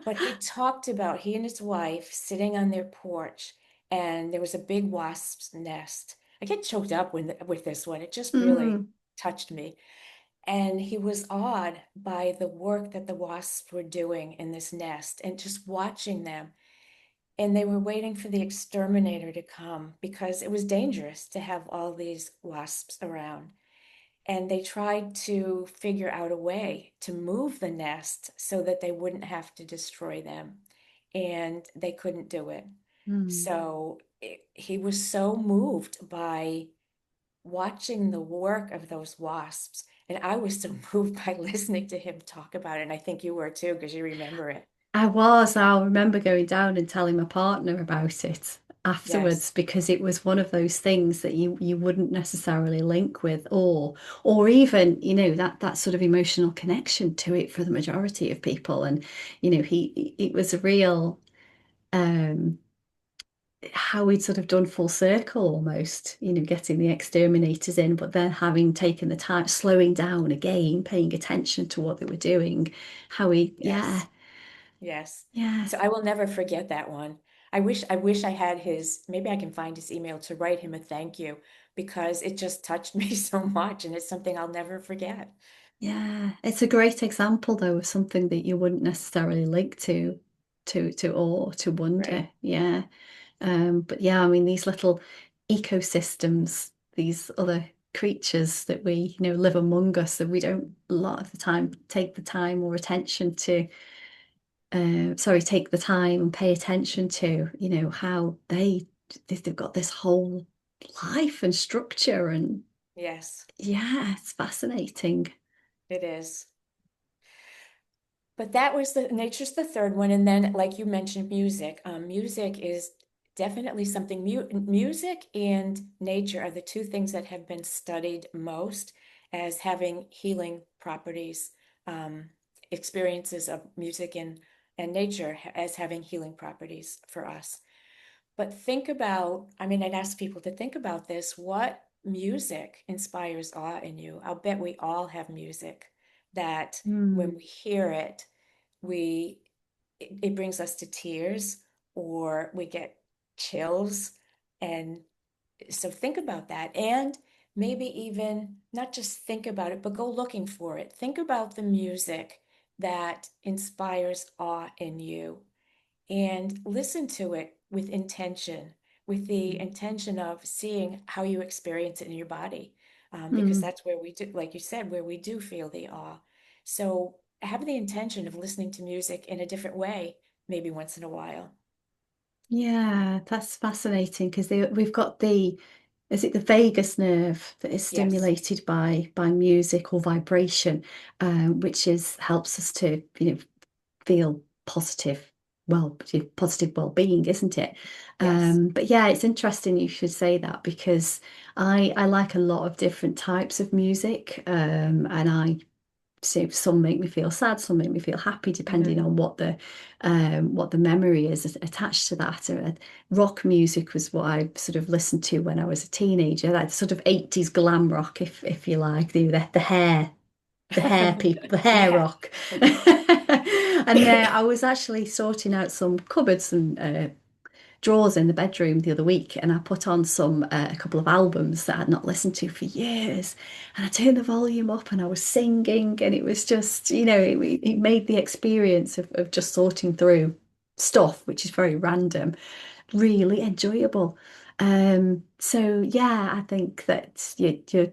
But he talked about he and his wife sitting on their porch, and there was a big wasp's nest. I get choked up with this one. It just really Mm, touched me. And he was awed by the work that the wasps were doing in this nest and just watching them. And they were waiting for the exterminator to come because it was dangerous to have all these wasps around. And they tried to figure out a way to move the nest so that they wouldn't have to destroy them. And they couldn't do it. mm. So he was so moved by watching the work of those wasps. And I was so moved by listening to him talk about it. And I think you were too, because you remember it. I was. I remember going down and telling my partner about it afterwards Yes, because it was one of those things that you wouldn't necessarily link with or even, that sort of emotional connection to it for the majority of people. And, it was a real um how we'd sort of done full circle almost, getting the exterminators in, but then having taken the time, slowing down again, paying attention to what they were doing, how yeah, yes, yes. yeah. So I will never forget that one. I wish I had his, maybe I can find his email to write him a thank you because it just touched me so much and it's something I'll never forget. Yeah, it's a great example though of something that you wouldn't necessarily link to awe, to Right. wonder. Yeah. But yeah, I mean these little ecosystems, these other creatures that we, live among us that we don't a lot of the time take the time or attention to take the time and pay attention to, how they've got this whole life and structure and Yes, yeah, it's fascinating. it is. But that was nature's the third one. And then, like you mentioned, music. Music is definitely something, music and nature are the two things that have been studied most as having healing properties, um, experiences of music and nature as having healing properties for us. But think about, I mean, I'd ask people to think about this. What music inspires awe in you? I'll bet we all have music that when Mm. we hear it, we it brings us to tears or we get chills. And so think about that. And maybe even not just think about it, but go looking for it. Think about the music that inspires awe in you and listen to it with intention, with the intention of seeing how you experience it in your body, because Mm. that's where we do, like you said, where we do feel the awe. So have the intention of listening to music in a different way, maybe once in a while. Yeah, that's fascinating because we've got is it the vagus nerve that is Yes. stimulated by music or vibration, which helps us to, feel positive, positive well-being, isn't it? Yes. But yeah, it's interesting you should say that because I like a lot of different types of music, and so some make me feel sad, some make me feel happy, depending Hmm. on what the memory is attached to that. Rock music was what I sort of listened to when I was a teenager, that sort of 80s glam rock, if you like, the hair people, the hair Yeah. rock. And I was actually sorting out some cupboards and drawers in the bedroom the other week, and I put on a couple of albums that I'd not listened to for years, and I turned the volume up and I was singing, and it was just, it made the experience of just sorting through stuff, which is very random, really enjoyable. So yeah, I think that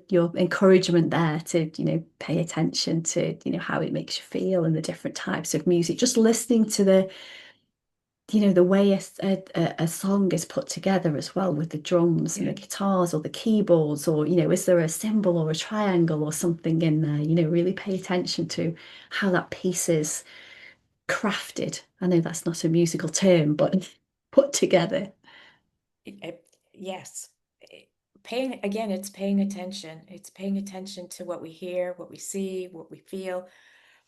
your encouragement there to, pay attention to, how it makes you feel and the different types of music, just listening to the way a song is put together as well with the drums and the Yeah. guitars or the keyboards, or is there a symbol or a triangle or something in there? Really pay attention to how that piece is crafted. I know that's not a musical term, but put together. Yes. Paying, again, it's paying attention. It's paying attention to what we hear, what we see, what we feel.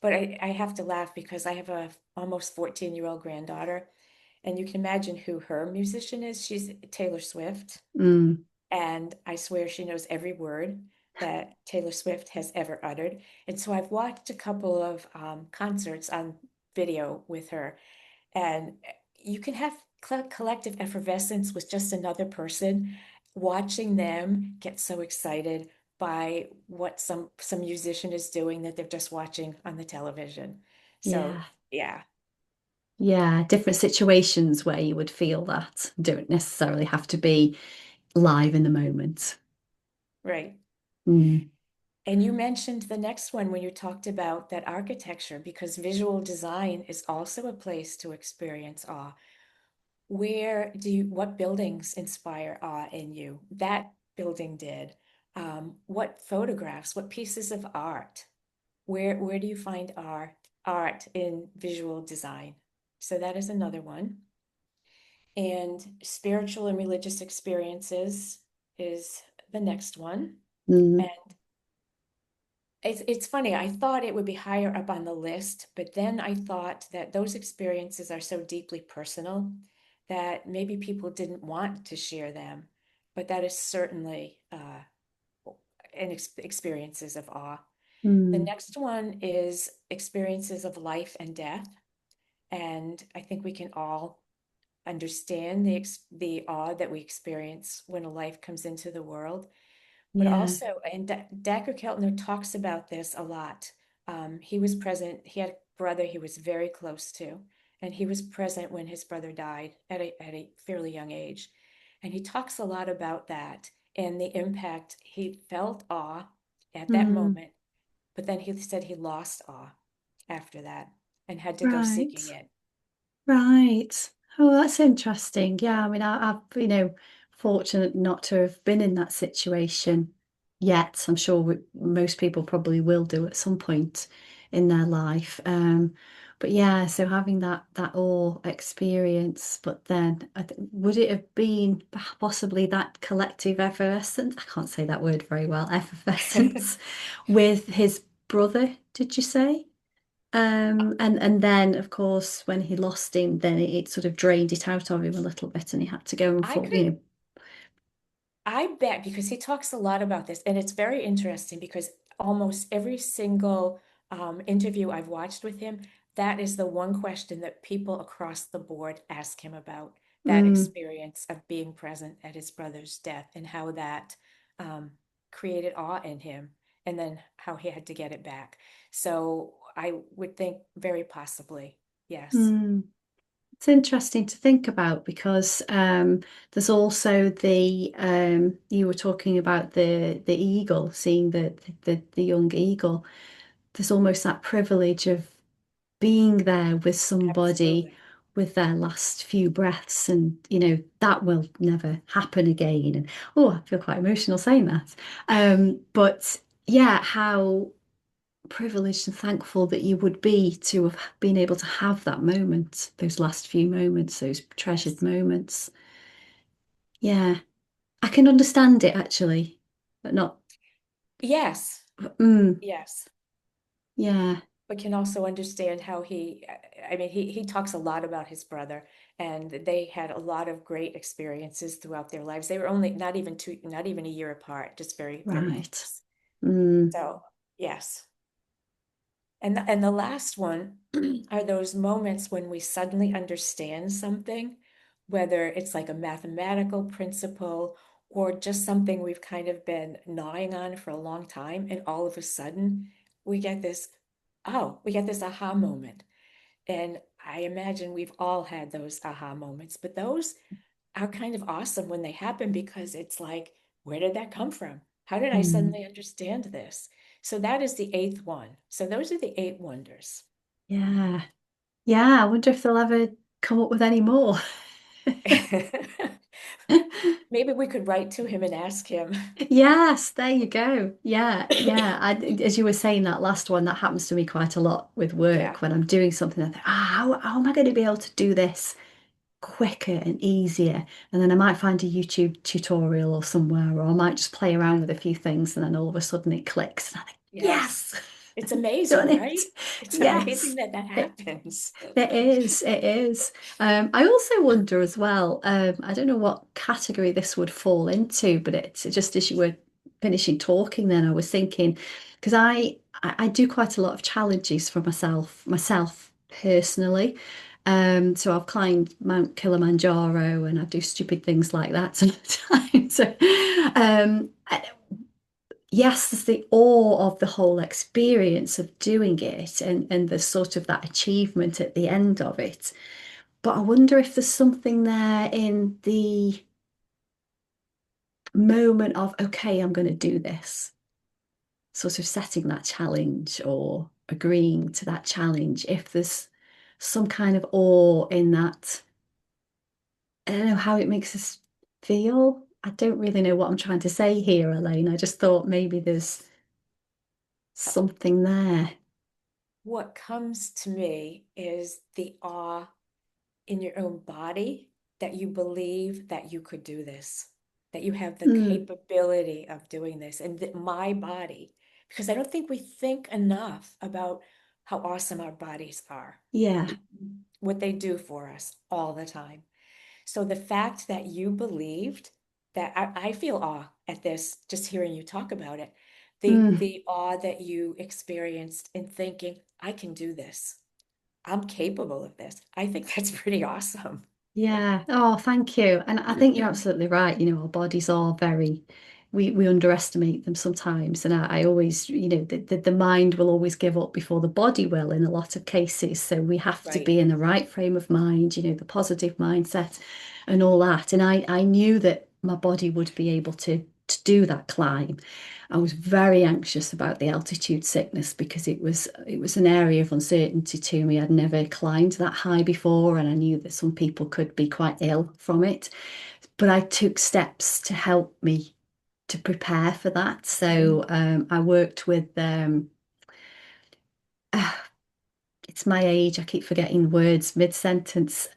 But I have to laugh because I have a almost 14-year-old granddaughter, and you can imagine who her musician is. She's Taylor Swift. Mm, And I swear she knows every word that Taylor Swift has ever uttered. And so I've watched a couple of concerts on video with her, and you can have collective effervescence with just another person. Watching them get so excited by what some musician is doing that they're just watching on the television. So yeah. yeah, Yeah, different situations where you would feel that don't necessarily have to be live in the moment. right. Mm, And you mentioned the next one when you talked about that architecture, because visual design is also a place to experience awe. What buildings inspire awe in you? That building did. What photographs, what pieces of art? Where do you find art in visual design? So that is another one. And spiritual and religious experiences is the next one. mm, And it's funny, I thought it would be higher up on the list, but then I thought that those experiences are so deeply personal that maybe people didn't want to share them. But that is certainly experiences of awe. The mm, next one is experiences of life and death. And I think we can all understand the awe that we experience when a life comes into the world. But yeah. also, and Dacher Keltner talks about this a lot. He was present, he had a brother he was very close to, and he was present when his brother died at a fairly young age. And he talks a lot about that and the impact he felt awe at that Mm, moment, but then he said he lost awe after that and had to go seeking right. it. Right. Oh, that's interesting. Yeah, I mean, I've, fortunate not to have been in that situation yet. I'm sure most people probably will do at some point in their life. But yeah, so having that awe experience, but then would it have been possibly that collective effervescence? I can't say that word very well, effervescence with his brother, did you say? And then of course when he lost him, then it sort of drained it out of him a little bit, and he had to go and I for could I bet because he talks a lot about this, and it's very interesting because almost every single interview I've watched with him, that is the one question that people across the board ask him about that mm, experience of being present at his brother's death and how that um, created awe in him, and then how he had to get it back. So I would think very possibly, yes. mm. It's interesting to think about because there's also the you were talking about the eagle, seeing the young eagle. There's almost that privilege of being there with somebody Absolutely. with their last few breaths, and that will never happen again. And oh, I feel quite emotional saying that. But yeah, how privileged and thankful that you would be to have been able to have that moment, those last few moments, those treasured Yes. moments. Yeah, I can understand it actually, but not. Yes. Mm, Yes. yeah, But can also understand how I mean, he talks a lot about his brother, and they had a lot of great experiences throughout their lives. They were only not even a year apart, just very, very right. close. Mm, So, yes. And the last one are those moments when we suddenly understand something, whether it's like a mathematical principle or just something we've kind of been gnawing on for a long time, and all of a sudden we get this, oh, we get this aha moment. And I imagine we've all had those aha moments, but those are kind of awesome when they happen because it's like, where did that come from? How did I mm, suddenly understand this? So that is the eighth one. So those are the eight wonders. yeah. Yeah, I wonder if they'll ever come up with any more. Maybe we could write to him and ask him. Yes, there you go. Yeah, yeah. As you were saying that last one, that happens to me quite a lot with Yeah, work when I'm doing something. I think, how am I going to be able to do this quicker and easier? And then I might find a YouTube tutorial or somewhere, or I might just play around with a few things, and then all of a sudden it clicks, and I think, yes. yes, It's done amazing, it. right? It's amazing Yes. that that It, happens. it is, it is. I also wonder as well, I don't know what category this would fall into, but it's just as you were finishing talking, then I was thinking, because I do quite a lot of challenges for myself personally. So I've climbed Mount Kilimanjaro and I do stupid things like that sometimes. So, um, yes, there's the awe of the whole experience of doing it and the sort of that achievement at the end of it. But I wonder if there's something there in the moment of, okay, I'm going to do this, sort of setting that challenge or agreeing to that challenge, if there's some kind of awe in that. I don't know how it makes us feel. I don't really know what I'm trying to say here, Elaine. I just thought maybe there's something there. What comes to me is the awe in your own body that you believe that you could do this, that you have the Mm, capability of doing this, and that my body, because I don't think we think enough about how awesome our bodies are, yeah. what they do for us all the time. So the fact that you believed that I feel awe at this, just hearing you talk about it, Mm. the awe that you experienced in thinking, I can do this. I'm capable of this. I think that's pretty awesome. Yeah. Oh, thank you. And I think you're absolutely right. Our bodies are very, we underestimate them sometimes. And I always, the mind will always give up before the body will in a lot of cases. So we have to Right. be in the right frame of mind, the positive mindset and all that. And I knew that my body would be able to do that climb. I was very anxious about the altitude sickness because it was an area of uncertainty to me. I'd never climbed that high before, and I knew that some people could be quite ill from it. But I took steps to help me to prepare for that. Mhm. So I worked with it's my age. I keep forgetting words mid-sentence.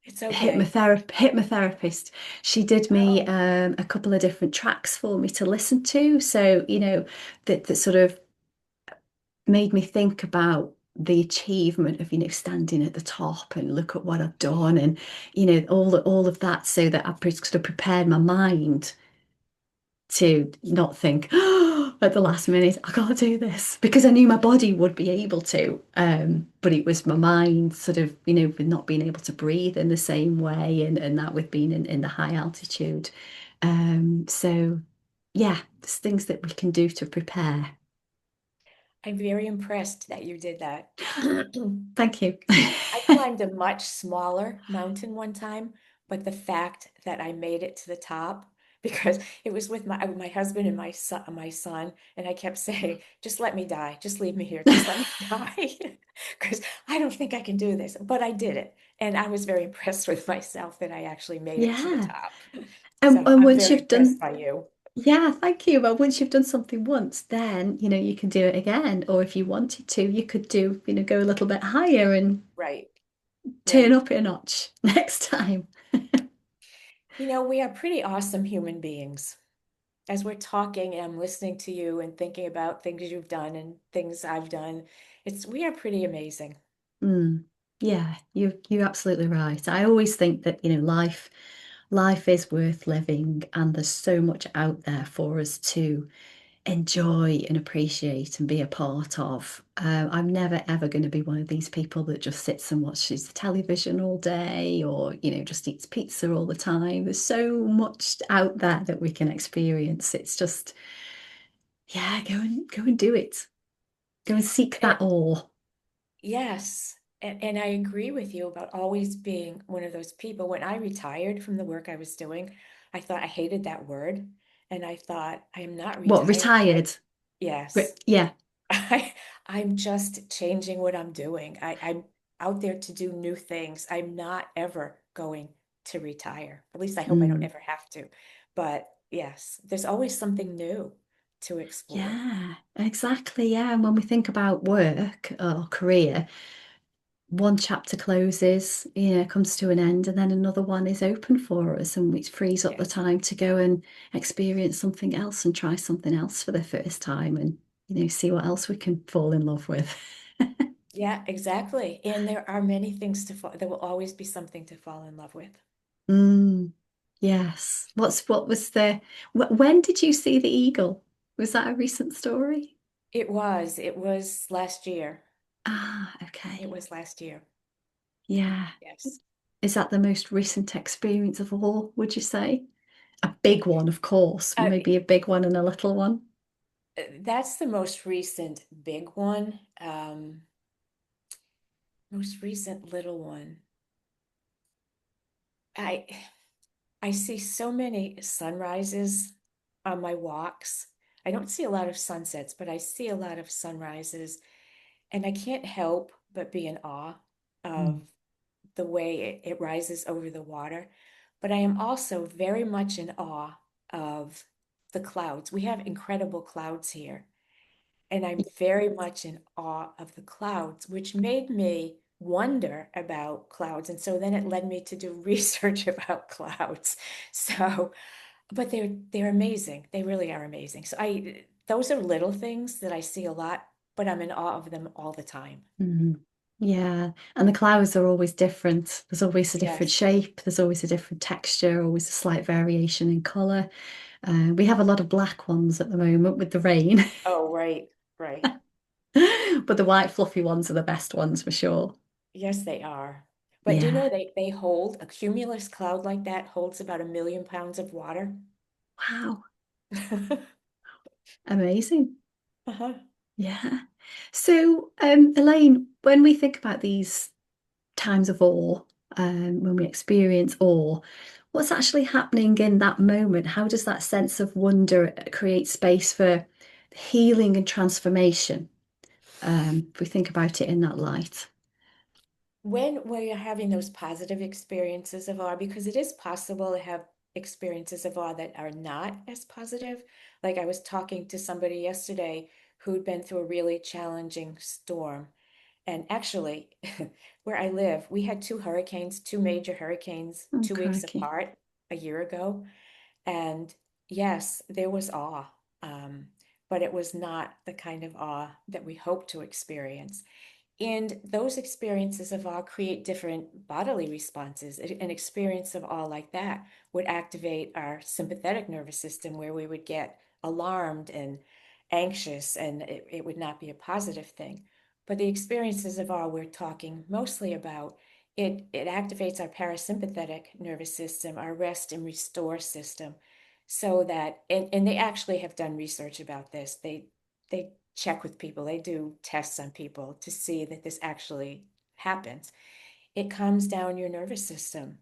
It's okay. Hypnotherapist. She did me Oh, a couple of different tracks for me to listen to. So, that sort of made me think about the achievement of, standing at the top and look at what I've done and, all of that so that sort of prepared my mind to not think at the last minute, I can't do this because I knew my body would be able to. But it was my mind sort of, with not being able to breathe in the same way and that with being in the high altitude. So yeah, there's things that we can do to prepare. I'm very impressed that you did that. Thank you. I climbed a much smaller mountain one time, but the fact that I made it to the top because it was with my husband and my son, and I kept saying, "Just let me die. Just leave me here. Just let me die," because I don't think I can do this. But I did it, and I was very impressed with myself that I actually made it to the Yeah. top. And, So and I'm once very you've impressed done, by you. yeah, thank you. But once you've done something once, then, you can do it again. Or if you wanted to, you could do, go a little bit higher and Right, turn right. up a notch next time. We are pretty awesome human beings. As we're talking and I'm listening to you and thinking about things you've done and things I've done, we are pretty amazing. Mm. Yeah, you're absolutely right. I always think that, life is worth living and there's so much out there for us to enjoy and appreciate and be a part of. I'm never ever going to be one of these people that just sits and watches the television all day or, just eats pizza all the time. There's so much out there that we can experience. It's just, yeah, go and do it. Go and seek that And awe. yes, and I agree with you about always being one of those people. When I retired from the work I was doing, I thought I hated that word. And I thought, I am not What, retired. retired? Yes, Yeah. I, I'm just changing what I'm doing. out there to do new things. I'm not ever going to retire. At least I hope I don't Mm. ever have to. But yes, there's always something new to explore. Yeah, exactly. Yeah. And when we think about work or career, one chapter closes, comes to an end, and then another one is open for us, and which frees up the Yes. time to go and experience something else and try something else for the first time and, see what else we can fall in love with. Yeah, exactly. And there are many things to fall, there will always be something to fall in love with. Mm, yes. What was when did you see the eagle? Was that a recent story? It was last year. Ah, It okay. was last year. Yeah. Yes. Is that the most recent experience of all, would you say? A big one, of course, Uh, maybe a big one and a little one. that's the most recent big one. Most recent little one. I I see so many sunrises on my walks. I don't see a lot of sunsets, but I see a lot of sunrises, and I can't help but be in awe Mm. of the way it rises over the water. But I am also very much in awe of the clouds. We have incredible clouds here. And I'm very much in awe of the clouds, which made me wonder about clouds. And so then it led me to do research about clouds. So, but they're amazing. They really are amazing. So I those are little things that I see a lot, but I'm in awe of them all the time. Mm. Yeah, and the clouds are always different. There's always a different Yes. shape, there's always a different texture, always a slight variation in color. We have a lot of black ones at the moment with the rain, Oh, right, right. but the white fluffy ones are the best ones for sure. Yes, they are. But do you know Yeah. they hold a cumulus cloud like that holds about 1 million pounds of water? Wow. Amazing. Uh-huh. Yeah. So, Elaine, when we think about these times of awe, when we experience awe, what's actually happening in that moment? How does that sense of wonder create space for healing and transformation? If we think about it in that light. When we're having those positive experiences of awe, because it is possible to have experiences of awe that are not as positive. Like I was talking to somebody yesterday who'd been through a really challenging storm. And actually, where I live, we had two hurricanes, two major hurricanes, Oh, 2 weeks crikey. apart a year ago. And yes, there was awe, um, but it was not the kind of awe that we hope to experience. And those experiences of awe create different bodily responses. An experience of awe like that would activate our sympathetic nervous system, where we would get alarmed and anxious, and it would not be a positive thing. But the experiences of awe we're talking mostly about, it activates our parasympathetic nervous system, our rest and restore system, so that, and they actually have done research about this. They check with people, they do tests on people to see that this actually happens. It calms down your nervous system.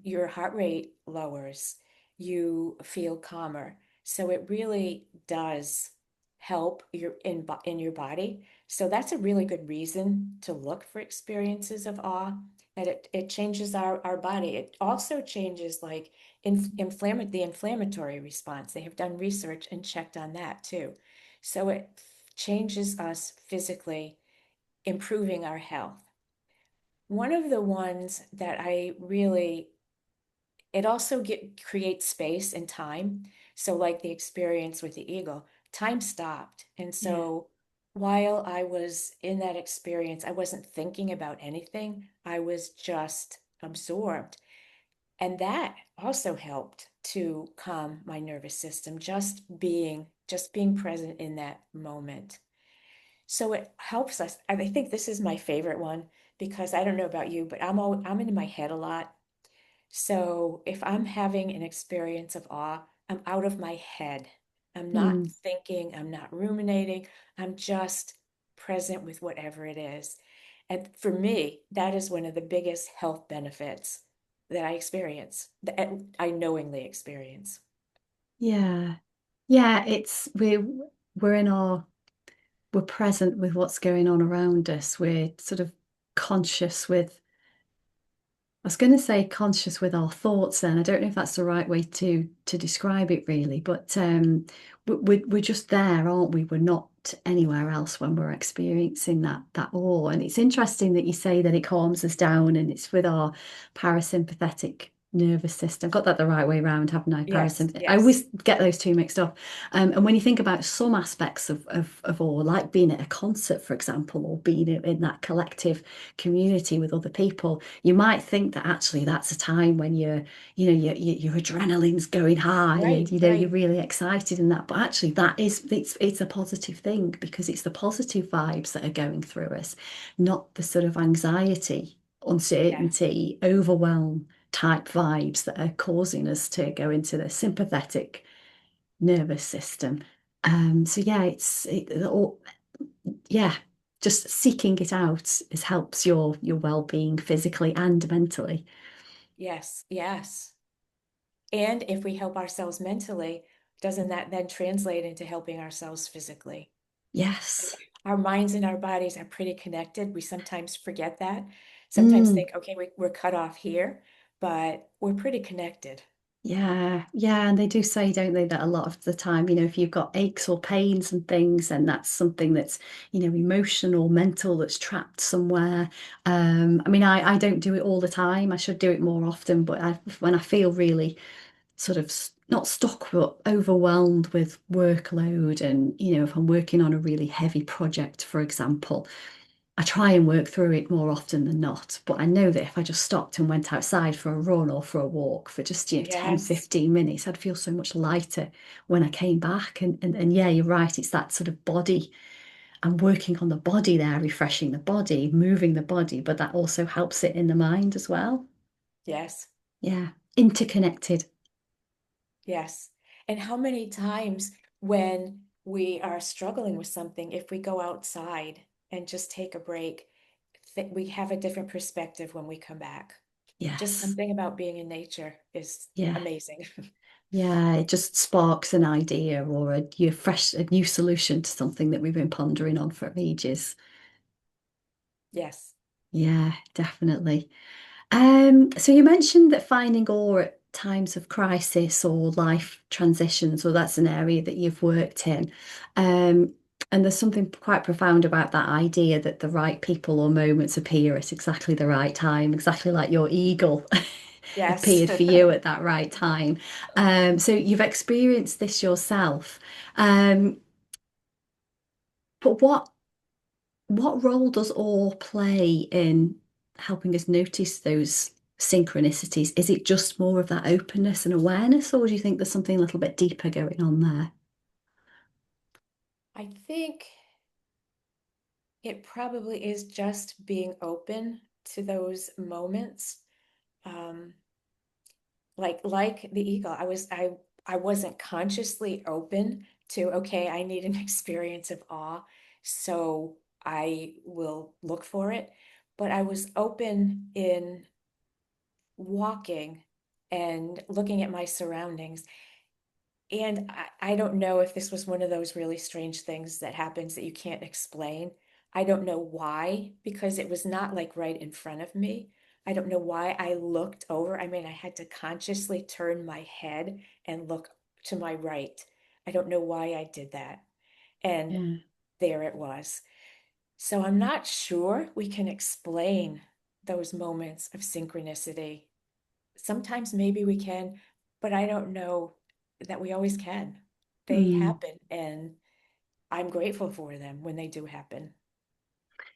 Your heart rate lowers. You feel calmer. So it really does help in your body. So that's a really good reason to look for experiences of awe. That it changes our body. It also changes like the inflammatory response. They have done research and checked on that too. So it changes us physically, improving our health. One of the ones that I really, it also creates space and time. So like the experience with the eagle, time stopped. And Yeah. so while I was in that experience, I wasn't thinking about anything. I was just absorbed. And that also helped to calm my nervous system, just being present in that moment. So it helps us. I think this is my favorite one because I don't know about you, but I'm in my head a lot. So if I'm having an experience of awe, I'm out of my head. I'm not Mm. thinking, I'm not ruminating, I'm just present with whatever it is. And for me, that is one of the biggest health benefits that I experience, that I knowingly experience. Yeah. Yeah, we're in our we're present with what's going on around us. We're sort of conscious with, I was going to say conscious with our thoughts then. I don't know if that's the right way to describe it really, but we're just there, aren't we? We're not anywhere else when we're experiencing that awe. And it's interesting that you say that it calms us down and it's with our parasympathetic nervous system. Got that the right way round, haven't I? Yes, Parasympathetic. I yes, always get those two mixed up. And when you think about some aspects of awe, like being at a concert, for example, or being in that collective community with other people, you might think that actually that's a time when your adrenaline's going high and right, you're right. really excited and that. But actually, it's a positive thing because it's the positive vibes that are going through us, not the sort of anxiety, Yeah, uncertainty, overwhelm type vibes that are causing us to go into the sympathetic nervous system. So yeah, yeah, just seeking it out is helps your well-being physically and mentally. yes, yes. And if we help ourselves mentally, doesn't that then translate into helping ourselves physically? Yes. Our minds and our bodies are pretty connected. We sometimes forget that. Sometimes Mm, think, okay, we're cut off here, but we're pretty connected. yeah, yeah, and they do say, don't they, that a lot of the time, if you've got aches or pains and things, and that's something that's, emotional, mental, that's trapped somewhere. I mean, I don't do it all the time. I should do it more often, but when I feel really sort of not stuck but overwhelmed with workload and if I'm working on a really heavy project, for example, I try and work through it more often than not. But I know that if I just stopped and went outside for a run or for a walk for just 10 Yes, 15 minutes, I'd feel so much lighter when I came back. And yeah, you're right, it's that sort of body. I'm working on the body there, refreshing the body, moving the body, but that also helps it in the mind as well. yes, Yeah, interconnected. yes. And how many times when we are struggling with something, if we go outside and just take a break, we have a different perspective when we come back. Just Yes. something about being in nature is Yeah. amazing. Yeah, it just sparks an idea or a new solution to something that we've been pondering on for ages. Yes, Yeah, definitely. So you mentioned that finding awe at times of crisis or life transitions, or that's an area that you've worked in. Um, and there's something quite profound about that idea that the right people or moments appear at exactly the right time, exactly like your eagle yes. appeared for you at that right time. So you've experienced this yourself. Um, but what role does awe play in helping us notice those synchronicities? Is it just more of that openness and awareness, or do you think there's something a little bit deeper going on there? I think it probably is just being open to those moments. Um, like the eagle, I wasn't consciously open to, okay, I need an experience of awe, so I will look for it. But I was open in walking and looking at my surroundings. And I don't know if this was one of those really strange things that happens that you can't explain. I don't know why, because it was not like right in front of me. I don't know why I looked over. I mean, I had to consciously turn my head and look to my right. I don't know why I did that. And Yeah. there it was. So I'm not sure we can explain those moments of synchronicity. Sometimes maybe we can, but I don't know that we always can. They Mm. happen, and I'm grateful for them when they do happen.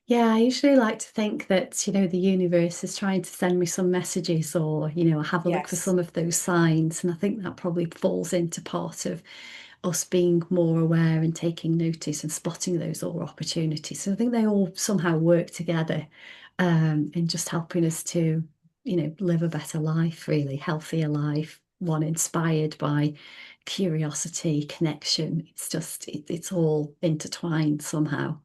Yeah, I usually like to think that, the universe is trying to send me some messages or, I have a look for Yes, some of those signs. And I think that probably falls into part of us being more aware and taking notice and spotting those other opportunities. So I think they all somehow work together in just helping us to, live a better life, really, healthier life, one inspired by curiosity, connection. It's all intertwined somehow.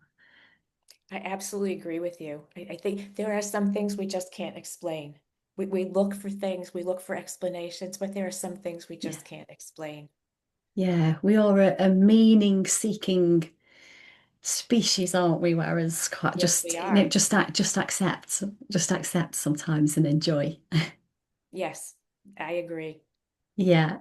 I absolutely agree with you. I think there are some things we just can't explain. We look for things, we look for explanations, but there are some things we Yeah. just can't explain. Yeah, we are a meaning seeking species, aren't we? Whereas quite Yes, just we are. just accept sometimes and enjoy. Yes, I agree. Yeah.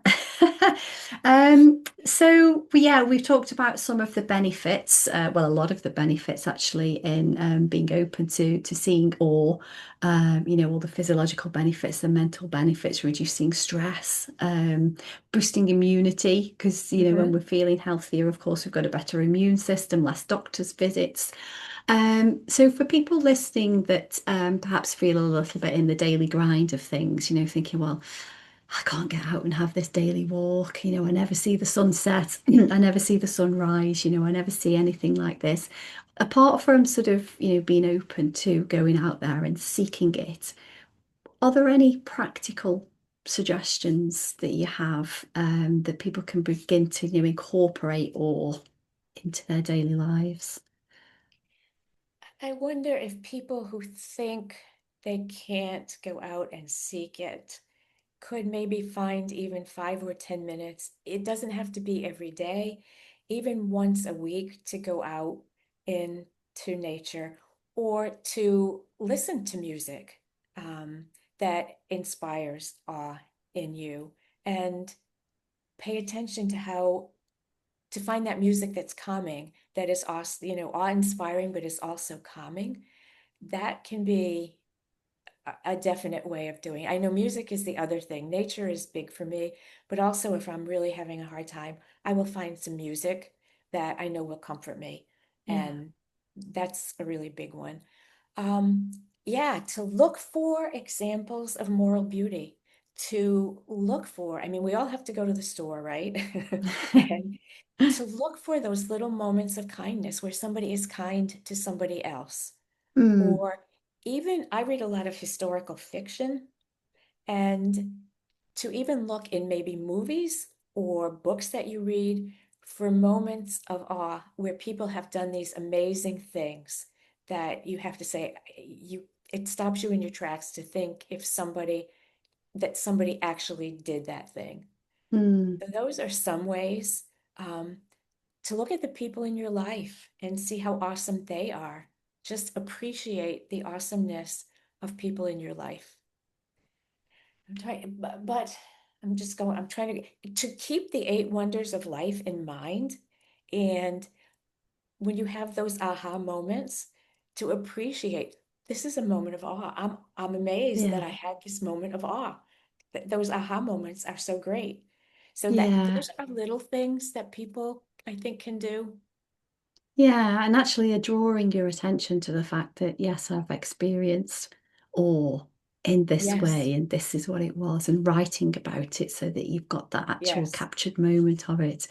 Yeah, we've talked about some of the benefits, well, a lot of the benefits actually in being open to seeing awe, all the physiological benefits, the mental benefits, reducing stress, boosting immunity, because, when we're Hmm. feeling healthier, of course, we've got a better immune system, less doctor's visits. So for people listening that perhaps feel a little bit in the daily grind of things, thinking, well, I can't get out and have this daily walk. I never see the sunset. I never see the sunrise. I never see anything like this. Apart from sort of, being open to going out there and seeking it, are there any practical suggestions that you have that people can begin to, incorporate or into their daily lives? I wonder if people who think they can't go out and seek it could maybe find even 5 or 10 minutes. It doesn't have to be every day, even once a week to go out into nature or to listen to music um, that inspires awe in you and pay attention to how to find that music that's calming, that is also, awe-inspiring, but is also calming. That can be a definite way of doing it. I know music is the other thing. Nature is big for me, but also if I'm really having a hard time, I will find some music that I know will comfort me. Yeah. And that's a really big one. Um, yeah, to look for examples of moral beauty, to look for, I mean, we all have to go to the store, right? And to look for those little moments of kindness where somebody is kind to somebody else. Mm, Or even, I read a lot of historical fiction, and to even look in maybe movies or books that you read for moments of awe where people have done these amazing things that you have to say, it stops you in your tracks to think if somebody actually did that thing. mm. So those are some ways um, to look at the people in your life and see how awesome they are. Just appreciate the awesomeness of people in your life. I'm trying, but I'm trying to keep the eight wonders of life in mind. And when you have those aha moments, to appreciate this is a moment of awe. I'm amazed that Yeah. I had this moment of awe. Those aha moments are so great. So that Yeah. those are little things that people I think can do. Yeah, and actually drawing your attention to the fact that, yes, I've experienced awe in this Yes, way, and this is what it was, and writing about it so that you've got that actual yes, captured moment of it.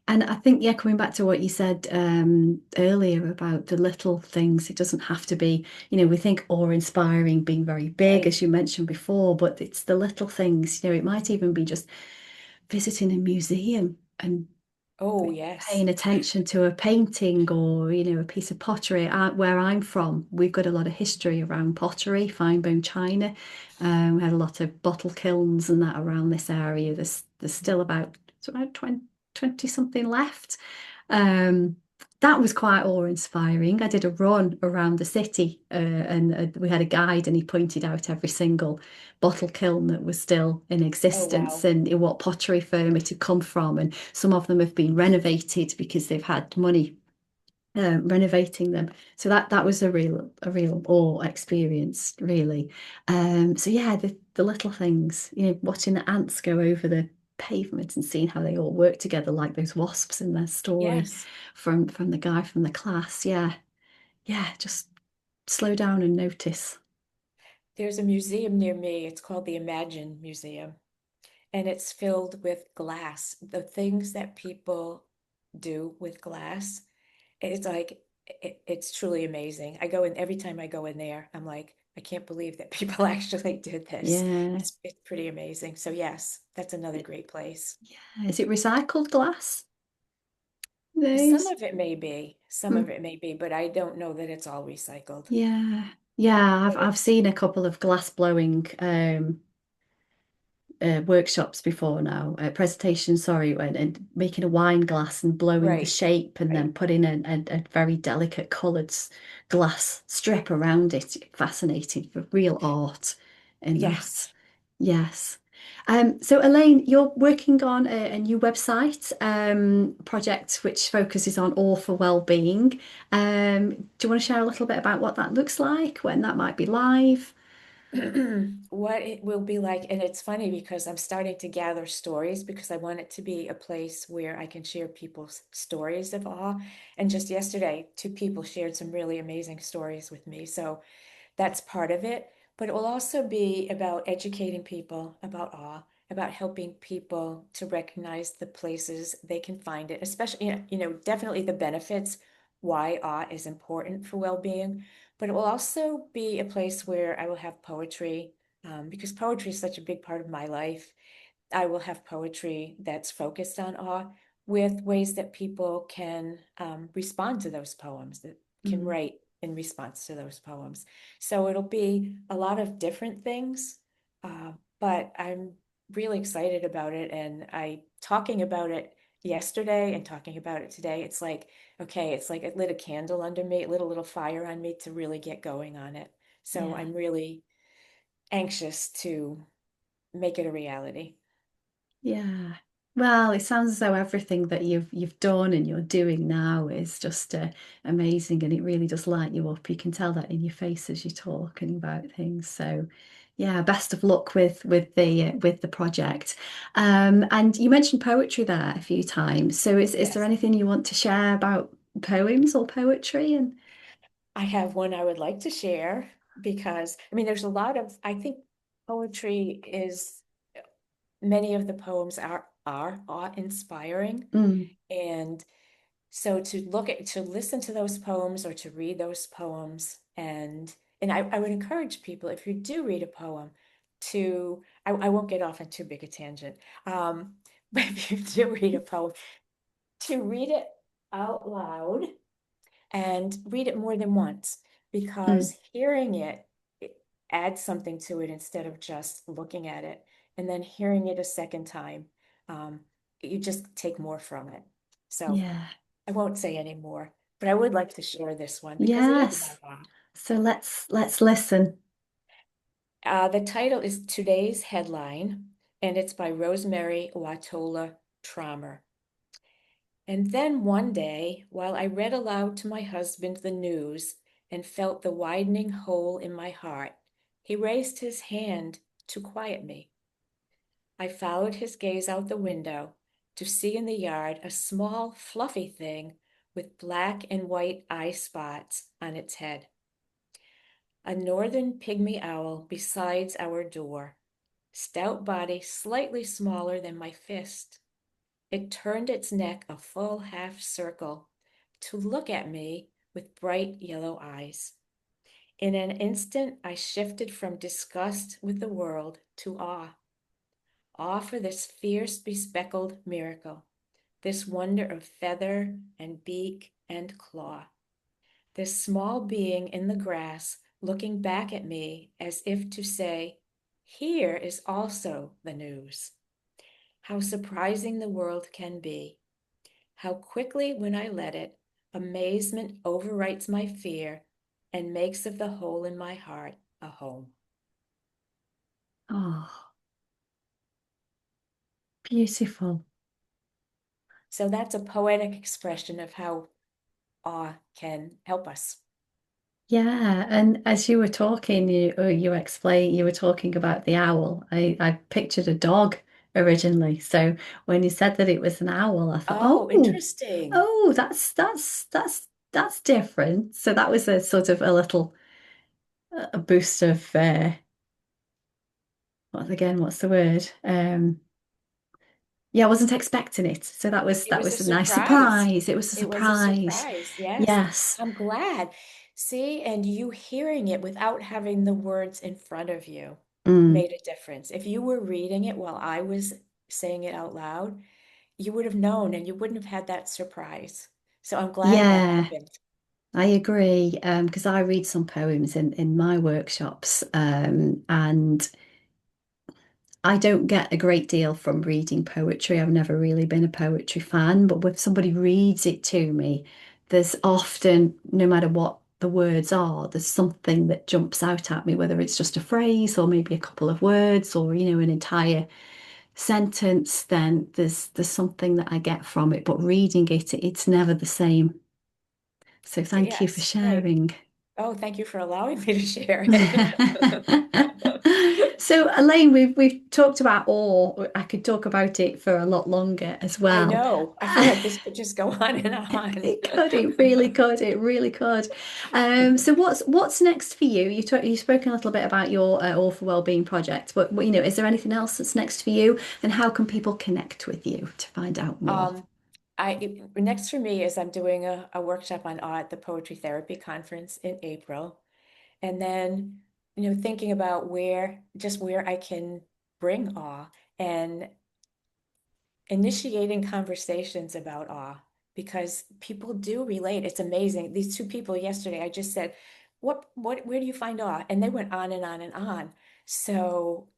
And I think, yeah, coming back to what you said earlier about the little things, it doesn't have to be, we think awe-inspiring being very big, right. as you mentioned before, but it's the little things, it might even be just visiting a museum and Oh, yes. paying attention to a painting or a piece of pottery. Where I'm from, we've got a lot of history around pottery, fine bone china. We had a lot of bottle kilns and that around this area. There's still about 20 something left. um, that was quite awe-inspiring. I did a run around the city, and we had a guide, and he pointed out every single bottle kiln that was still in Oh, existence wow. and in what pottery firm it had come from. And some of them have been renovated because they've had money renovating them. So that was a real awe experience, really. So yeah, the little things, watching the ants go over the pavement and seeing how they all work together, like those wasps in their story Yes. from the guy from the class. Yeah, yeah, just slow down and notice. There's a museum near me. It's called the Imagine Museum, and it's filled with glass. The things that people do with glass, it's like it's truly amazing. I go in every time I go in there, I'm like, I can't believe that people actually did this. Yeah, It's pretty amazing. So yes, that's another great place. yeah. Is it recycled glass? Some Those? of it may be, some Hmm. of it may be, but I don't know that it's all recycled. Yeah, yeah. I've But I've seen a couple of glass blowing workshops before now, presentations, sorry, and making a wine glass and blowing the Right, shape and then right. putting a very delicate coloured glass strip around it. Fascinating for real art in that. Yes. Yes. So Elaine, you're working on a new website project which focuses on all for well-being. Do you want to share a little bit about what that looks like, when that might be live? What it will be like, and it's funny because I'm starting to gather stories because I want it to be a place where I can share people's stories of awe. And just yesterday, two people shared some really amazing stories with me. So that's part of it. But it will also be about educating people about awe, about helping people to recognize the places they can find it, especially, definitely the benefits, why awe is important for well-being. But it will also be a place where I will have poetry, because poetry is such a big part of my life. I will have poetry that's focused on awe with ways that people can respond to those poems, that can Mm, write in response to those poems. So it'll be a lot of different things, but I'm really excited about it. And I talking about it yesterday and talking about it today, it's like, okay, it's like it lit a candle under me, it lit a little fire on me to really get going on it. So yeah. I'm really anxious to make it a reality. Yeah. Well, it sounds as though everything that you've done and you're doing now is just amazing, and it really does light you up. You can tell that in your face as you're talking about things. So, yeah, best of luck with the project. And you mentioned poetry there a few times. So, is there Yes. anything you want to share about poems or poetry? And I have one I would like to share because, I mean, there's a lot of, I think poetry is, many of the poems are awe-inspiring. mm, And so to listen to those poems or to read those poems, and I would encourage people, if you do read a poem, I won't get off on too big a tangent. But if you do read a poem, to read it out loud and read it more than once, mm, because hearing it adds something to it instead of just looking at it. And then hearing it a second time, um, you just take more from it. So yeah, I won't say any more, but I would like to share this one because it is about yes. awe. So let's listen. The title is Today's Headline, and it's by Rosemary Watola Trommer. And then one day, while I read aloud to my husband the news and felt the widening hole in my heart, he raised his hand to quiet me. I followed his gaze out the window to see in the yard a small, fluffy thing with black and white eye spots on its head. A northern pygmy owl besides our door, stout body slightly smaller than my fist. It turned its neck a full half circle to look at me with bright yellow eyes. In an instant, I shifted from disgust with the world to awe. Awe for this fierce, bespeckled miracle, this wonder of feather and beak and claw, this small being in the grass looking back at me as if to say, here is also the news. How surprising the world can be. How quickly, when I let it, amazement overwrites my fear and makes of the hole in my heart a home. Oh, beautiful. So that's a poetic expression of how awe can help us. Yeah, and as you were talking, you were talking about the owl. I pictured a dog originally. So when you said that it was an owl, I thought, Oh, interesting. that's different. So that was a sort of a little a boost of what's the word? Yeah, I wasn't expecting it. So It that was a was a nice surprise. surprise. It was a It was a surprise. surprise. Yes. Yes. I'm glad. See, and you hearing it without having the words in front of you Mm. made a difference. If you were reading it while I was saying it out loud, you would have known and you wouldn't have had that surprise. So I'm glad that Yeah. happened. I agree, because I read some poems in my workshops, and I don't get a great deal from reading poetry. I've never really been a poetry fan, but when somebody reads it to me, there's often, no matter what the words are, there's something that jumps out at me, whether it's just a phrase or maybe a couple of words or, an entire sentence, then there's something that I get from it. But reading it, it's never the same. So thank you for Yes, great. sharing. Oh, thank you for allowing me to share it. So Elaine, we've talked about awe. I could talk about it for a lot longer as I well. know. I feel like this could just go on and on. It could, it really could, it really could. So what's next for you? You've spoken a little bit about your All for Wellbeing project, but is there anything else that's next for you? And how can people connect with you to find out more? Um, Next for me is I'm doing a workshop on art at the Poetry Therapy Conference in April. And then, thinking about where I can bring awe and initiating conversations about awe because people do relate. It's amazing. These two people yesterday, I just said, where do you find awe? And they went on and on and on. So,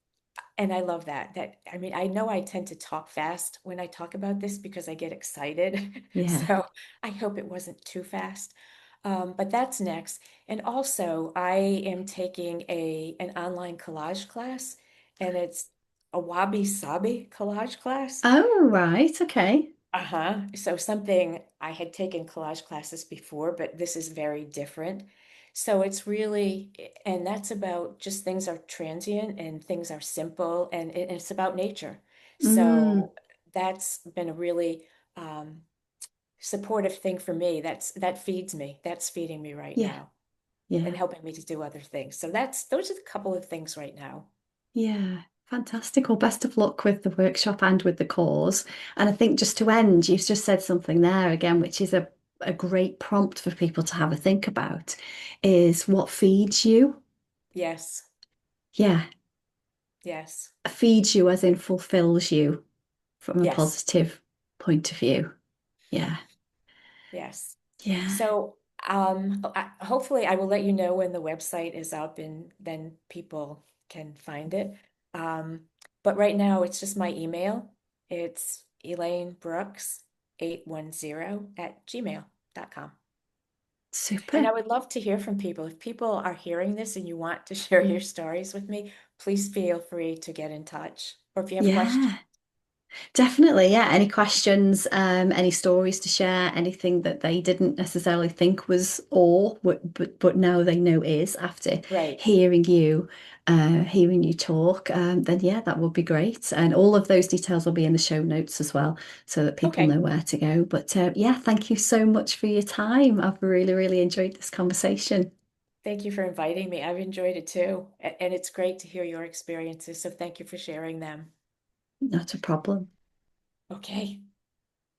and I love that. I mean, I know I tend to talk fast when I talk about this because I get excited. Yeah. So I hope it wasn't too fast. But that's next. And also, I am taking an online collage class, and it's a wabi sabi collage class. Oh, right. Okay. Uh-huh. So something I had taken collage classes before, but this is very different. So it's really, and that's about just things are transient and things are simple and it's about nature. Mm, So that's been a really um, supportive thing for me. That feeds me. That's feeding me right yeah. now and Yeah. helping me to do other things. So those are a couple of things right now. Yeah, fantastic. Well, best of luck with the workshop and with the cause. And I think just to end, you've just said something there again, which is a great prompt for people to have a think about, is what feeds you. Yes. Yeah, Yes. feeds you as in fulfills you from a Yes. positive point of view. Yeah, Yes. yeah. So, hopefully I will let you know when the website is up and then people can find it. Um, but right now it's just my email. It's Elaine Brooks 810 at gmail.com. And I Super. would love to hear from people. If people are hearing this and you want to share your stories with me, please feel free to get in touch. Or if you have questions. Yeah. Definitely, yeah. Any questions, any stories to share, anything that they didn't necessarily think was or but now they know is after Right. hearing you talk, then yeah, that would be great. And all of those details will be in the show notes as well, so that people know Okay. where to go. But yeah, thank you so much for your time. I've really, really enjoyed this conversation. Thank you for inviting me. I've enjoyed it too. And it's great to hear your experiences. So thank you for sharing them. Not a problem. Okay.